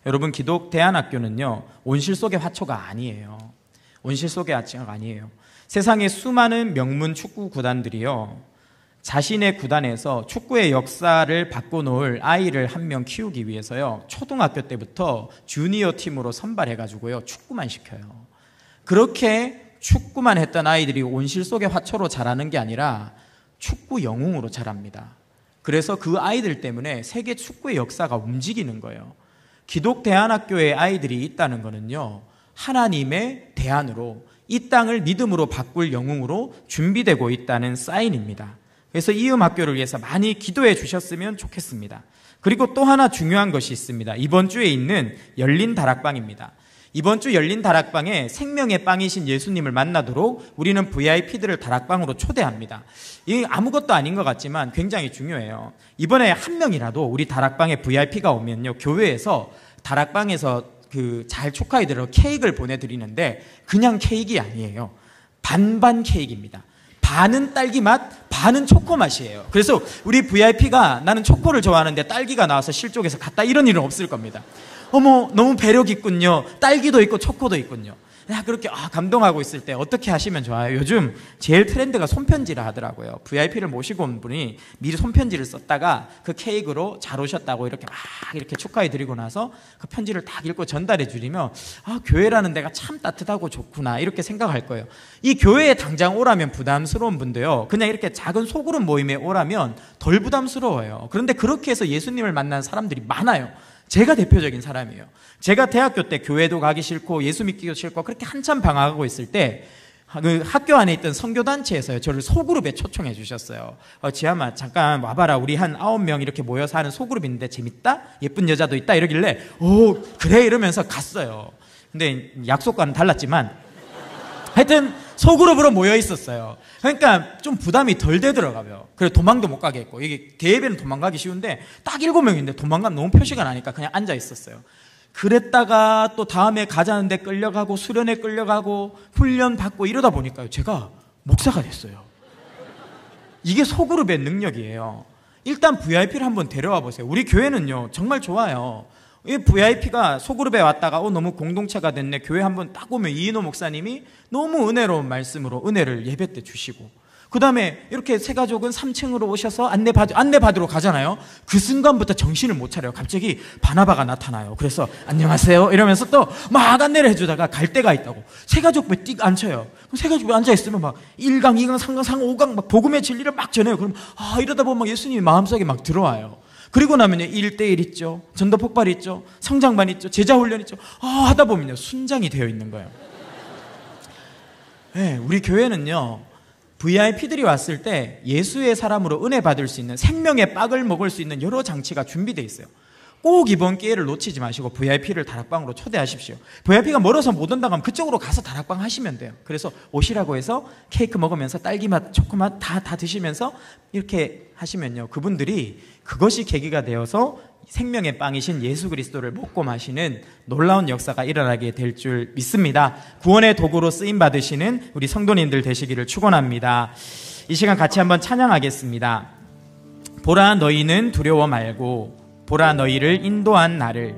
여러분, 기독대안학교는요, 온실 속의 화초가 아니에요. 온실 속의 화초가 아니에요. 세상에 수많은 명문 축구 구단들이요, 자신의 구단에서 축구의 역사를 바꿔놓을 아이를 한 명 키우기 위해서요, 초등학교 때부터 주니어 팀으로 선발해가지고요, 축구만 시켜요. 그렇게 축구만 했던 아이들이 온실 속의 화초로 자라는 게 아니라 축구 영웅으로 자랍니다. 그래서 그 아이들 때문에 세계 축구의 역사가 움직이는 거예요. 기독대안학교에 아이들이 있다는 것은요, 하나님의 대안으로 이 땅을 믿음으로 바꿀 영웅으로 준비되고 있다는 사인입니다. 그래서 이음학교를 위해서 많이 기도해 주셨으면 좋겠습니다. 그리고 또 하나 중요한 것이 있습니다. 이번 주에 있는 열린 다락방입니다. 이번 주 열린 다락방에 생명의 빵이신 예수님을 만나도록 우리는 VIP들을 다락방으로 초대합니다. 이게 아무것도 아닌 것 같지만 굉장히 중요해요. 이번에 한 명이라도 우리 다락방에 VIP가 오면요, 교회에서 다락방에서 잘 축하해드리러 케이크를 보내드리는데 그냥 케이크 아니에요. 반반 케이크입니다. 반은 딸기 맛, 반은 초코 맛이에요. 그래서 우리 VIP가 나는 초코를 좋아하는데 딸기가 나와서 실족해서 갔다 이런 일은 없을 겁니다. 어머, 너무 배려 깊군요. 딸기도 있고 초코도 있군요. 그렇게 감동하고 있을 때 어떻게 하시면 좋아요? 요즘 제일 트렌드가 손편지라 하더라고요. VIP를 모시고 온 분이 미리 손편지를 썼다가 그 케이크로 잘 오셨다고 이렇게 축하해 드리고 나서 그 편지를 딱 읽고 전달해 주리면 교회라는 데가 참 따뜻하고 좋구나 이렇게 생각할 거예요. 이 교회에 당장 오라면 부담스러운 분도요, 그냥 이렇게 작은 소그룹 모임에 오라면 덜 부담스러워요. 그런데 그렇게 해서 예수님을 만난 사람들이 많아요. 제가 대표적인 사람이에요. 제가 대학교 때 교회도 가기 싫고 예수 믿기도 싫고 그렇게 한참 방황하고 있을 때 그 학교 안에 있던 선교단체에서요, 저를 소그룹에 초청해 주셨어요. 지아마 잠깐 와봐라, 우리 한 9명 이렇게 모여서 하는 소그룹인데 재밌다? 예쁜 여자도 있다? 이러길래 오 그래 이러면서 갔어요. 근데 약속과는 달랐지만 하여튼 소그룹으로 모여 있었어요. 그러니까 좀 부담이 덜 되더라고요. 그래서 도망도 못 가게 했고, 이게 대예배는 도망가기 쉬운데 딱 7명인데 도망가면 너무 표시가 나니까 그냥 앉아 있었어요. 그랬다가 또 다음에 가자는데 끌려가고 수련회 끌려가고 훈련 받고 이러다 보니까요, 제가 목사가 됐어요. 이게 소그룹의 능력이에요. 일단 VIP를 한번 데려와 보세요. 우리 교회는요 정말 좋아요. 이 VIP가 소그룹에 왔다가 너무 공동체가 됐네, 교회 한번 딱 오면 이인호 목사님이 너무 은혜로운 말씀으로 은혜를 예배 때 주시고, 그 다음에 이렇게 새 가족은 3층으로 오셔서 안내받으러 가잖아요. 그 순간부터 정신을 못 차려요. 갑자기 바나바가 나타나요. 그래서 안녕하세요 이러면서 또 막 안내를 해주다가 갈 데가 있다고 새 가족 왜 띡 앉혀요. 그럼 새 가족이 앉아있으면 막 1강, 2강, 3강, 4강, 5강 막 복음의 진리를 막 전해요. 그럼 이러다 보면 막 예수님이 마음속에 막 들어와요. 그리고 나면요 1대1 있죠, 전도 폭발 있죠, 성장반 있죠, 제자 훈련 있죠. 하다 보면요 순장이 되어 있는 거예요. 네, 우리 교회는요 VIP들이 왔을 때 예수의 사람으로 은혜 받을 수 있는, 생명의 빵을 먹을 수 있는 여러 장치가 준비되어 있어요. 꼭 이번 기회를 놓치지 마시고 VIP를 다락방으로 초대하십시오. VIP가 멀어서 못 온다고 하면 그쪽으로 가서 다락방 하시면 돼요. 그래서 오시라고 해서 케이크 먹으면서 딸기맛, 초코맛 다 드시면서 이렇게 하시면요, 그분들이 그것이 계기가 되어서 생명의 빵이신 예수 그리스도를 먹고 마시는 놀라운 역사가 일어나게 될 줄 믿습니다. 구원의 도구로 쓰임받으시는 우리 성도님들 되시기를 축원합니다. 이 시간 같이 한번 찬양하겠습니다. 보라 너희는 두려워 말고, 보라 너희를 인도한 나를,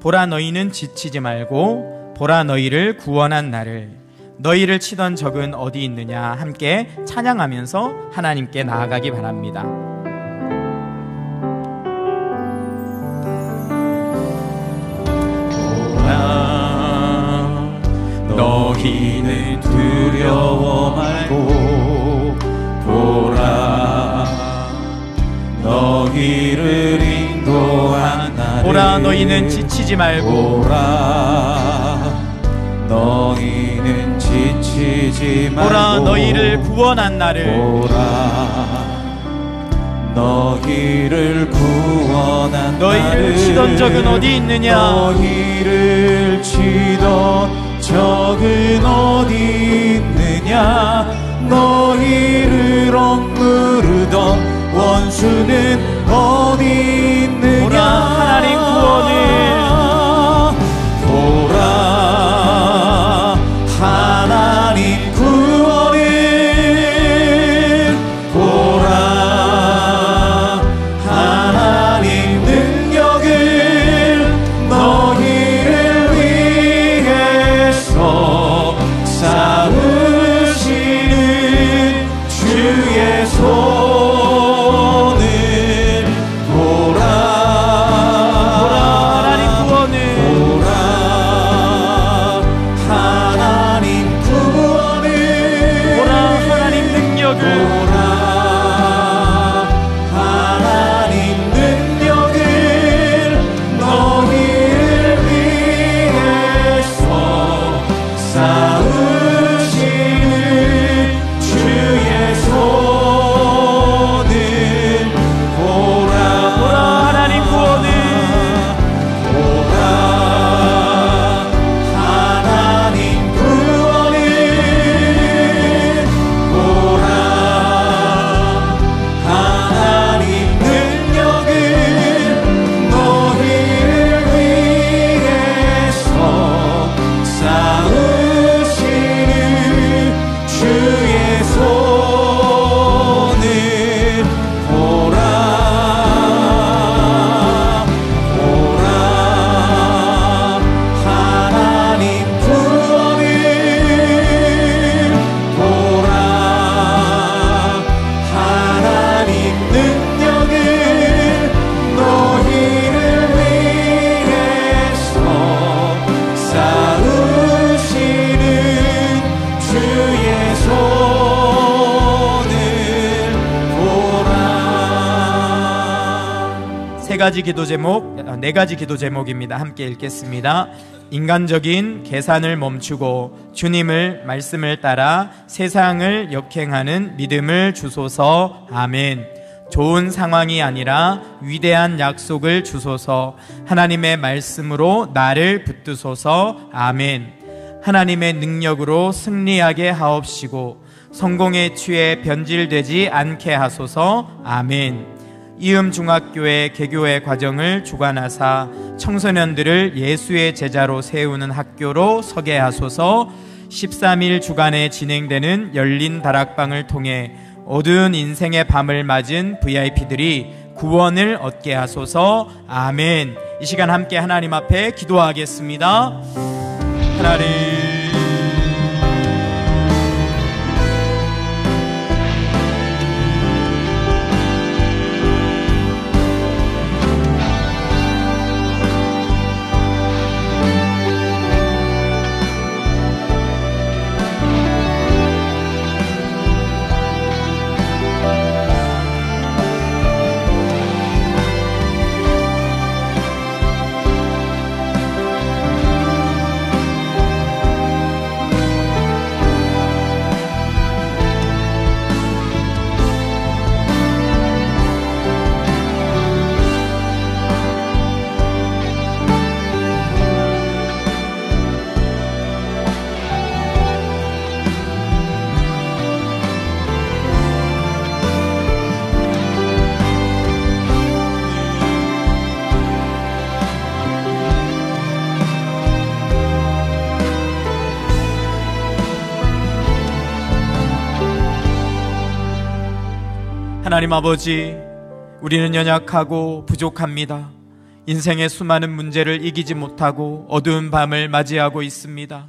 보라 너희는 지치지 말고, 보라 너희를 구원한 나를, 너희를 치던 적은 어디 있느냐. 함께 찬양하면서 하나님께 나아가기 바랍니다. 너희는 두려워 말고, 보라 너희를 인도한 나를, 보라 너희는 지치지 말고, 보라 너희는 지치지 말고, 보라 너희를 구원한 나를, 보라 너희를 구원한 너희를 치던 적은 어디 있느냐. 너희를 치던 적은 어디 있느냐. 너희를 억누르던 원수는 어디 있느냐. 보라 하나님 구원을, 보라 하나님 구원을, 보라 하나님 능력을 너희를 위해서 싸우시는 주의 손을 보라. 네 가지 기도 제목입니다. 함께 읽겠습니다. 인간적인 계산을 멈추고 주님을 말씀을 따라 세상을 역행하는 믿음을 주소서. 아멘. 좋은 상황이 아니라 위대한 약속을 주소서. 하나님의 말씀으로 나를 붙드소서. 아멘. 하나님의 능력으로 승리하게 하옵시고 성공에 취해 변질되지 않게 하소서. 아멘. 이음중학교의 개교회 과정을 주관하사 청소년들을 예수의 제자로 세우는 학교로 서게 하소서. 13일 주간에 진행되는 열린 다락방을 통해 어두운 인생의 밤을 맞은 VIP들이 구원을 얻게 하소서. 아멘. 이 시간 함께 하나님 앞에 기도하겠습니다. 하나님, 하나님 아버지, 우리는 연약하고 부족합니다. 인생의 수많은 문제를 이기지 못하고 어두운 밤을 맞이하고 있습니다.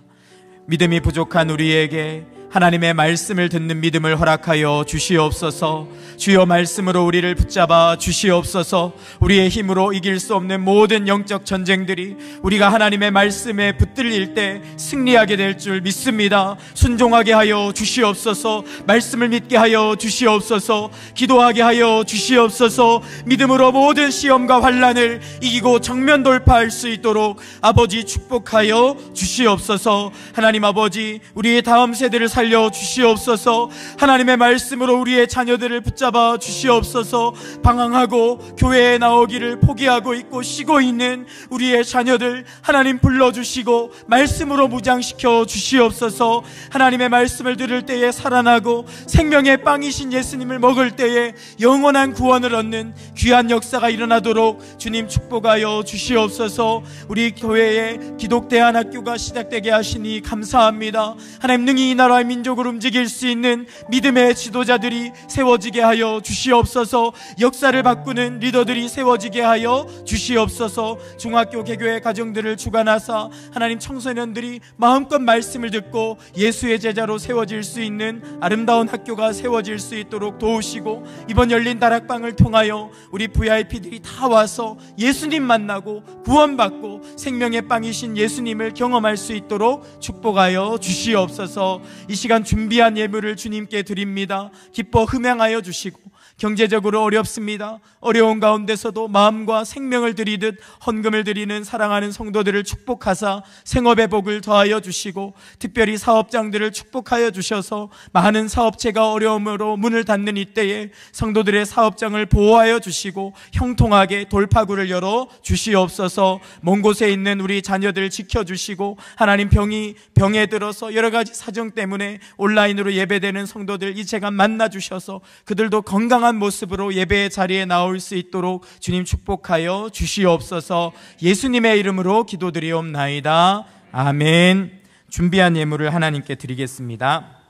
믿음이 부족한 우리에게 하나님의 말씀을 듣는 믿음을 허락하여 주시옵소서. 주여 말씀으로 우리를 붙잡아 주시옵소서. 우리의 힘으로 이길 수 없는 모든 영적 전쟁들이 우리가 하나님의 말씀에 붙들릴 때 승리하게 될 줄 믿습니다. 순종하게 하여 주시옵소서. 말씀을 믿게 하여 주시옵소서. 기도하게 하여 주시옵소서. 믿음으로 모든 시험과 환난을 이기고 정면 돌파할 수 있도록 아버지 축복하여 주시옵소서. 하나님 아버지, 우리의 다음 세대를 살려 주시옵소서. 하나님의 말씀으로 우리의 자녀들을 붙잡아 주시옵소서. 방황하고 교회에 나오기를 포기하고 있고 쉬고 있는 우리의 자녀들 하나님 불러주시고 말씀으로 무장시켜 주시옵소서. 하나님의 말씀을 들을 때에 살아나고 생명의 빵이신 예수님을 먹을 때에 영원한 구원을 얻는 귀한 역사가 일어나도록 주님 축복하여 주시옵소서. 우리 교회에 기독대안학교가 시작되게 하시니 감사합니다. 하나님, 능히 이 나라의 민족을 움직일 수 있는 믿음의 지도자들이 세워지게 하여 주시옵소서. 역사를 바꾸는 리더들이 세워지게 하여 주시옵소서. 중학교 개교의 가정들을 주관하사 하나님 청소년들이 마음껏 말씀을 듣고 예수의 제자로 세워질 수 있는 아름다운 학교가 세워질 수 있도록 도우시고, 이번 열린 다락방을 통하여 우리 VIP들이 다 와서 예수님 만나고 구원받고 생명의 빵이신 예수님을 경험할 수 있도록 축복하여 주시옵소서. 이 시간 준비한 예물을 주님께 드립니다. 기뻐 흠양하여 주시고, 경제적으로 어렵습니다. 어려운 가운데서도 마음과 생명을 드리듯 헌금을 드리는 사랑하는 성도들을 축복하사 생업의 복을 더하여 주시고, 특별히 사업장들을 축복하여 주셔서 많은 사업체가 어려움으로 문을 닫는 이때에 성도들의 사업장을 보호하여 주시고 형통하게 돌파구를 열어 주시옵소서. 먼 곳에 있는 우리 자녀들 지켜주시고, 하나님 병에 들어서 여러 가지 사정 때문에 온라인으로 예배되는 성도들 이 시간 만나 주셔서 그들도 건강한 모습으로 예배의 자리에 나올 수 있도록 주님 축복하여 주시옵소서. 예수님의 이름으로 기도드리옵나이다. 아멘. 준비한 예물을 하나님께 드리겠습니다.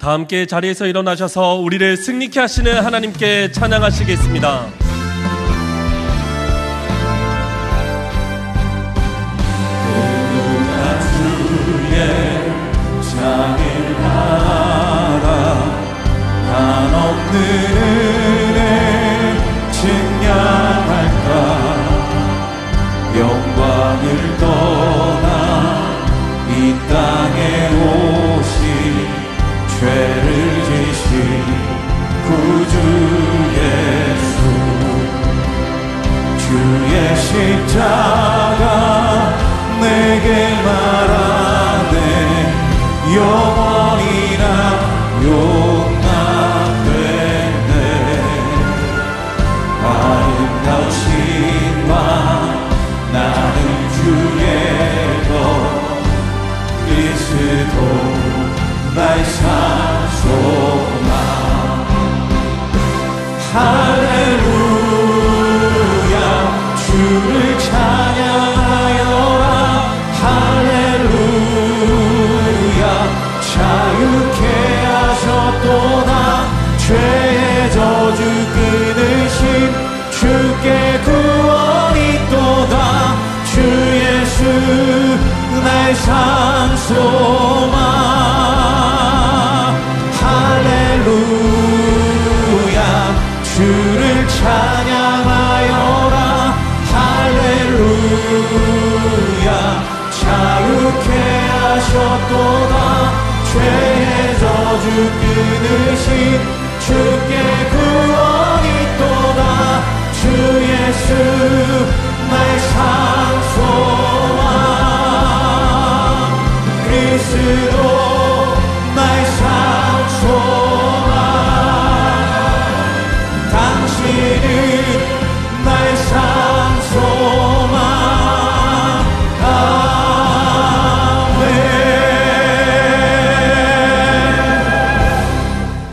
다 함께 자리에서 일어나셔서 우리를 승리케 하시는 하나님께 찬양하시겠습니다. 한없는 은혜 증량할까 영광을 떠나 이 땅에 오신 죄를 지신 구주 예수 주의 십자가 내게 말하네 영원히 나 용납되네 아름다우신 왕 나는 주의 것 그리스도 나의 산 소망 할렐루야 주를 찬양하여라 할렐루야 자유케 하셨도다 죄의 저주 끊으신 주께 구원이 있도다 주 예수 나의 산 소망 할렐루야 주를 찬양하여라 할렐루야 자유케 하셨도다 죄의 저주 끊으신 주께 구원이 있도다 주 예수 나의 산 소망 그리스도 나의 산 소망 당신은 나의 산 소망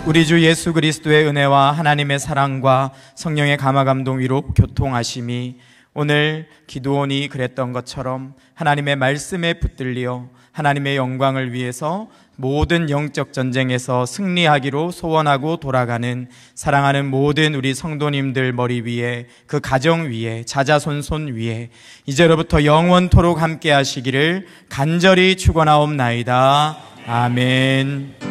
우리 주 예수 그리스도의 은혜와 하나님의 사랑과 성령의 감화 감동 위로 교통하심이 오늘 기드온이 그랬던 것처럼 하나님의 말씀에 붙들려 하나님의 영광을 위해서 모든 영적 전쟁에서 승리하기로 소원하고 돌아가는 사랑하는 모든 우리 성도님들 머리 위에 그 가정 위에 자자손손 위에 이제로부터 영원토록 함께 하시기를 간절히 축원하옵나이다. 아멘.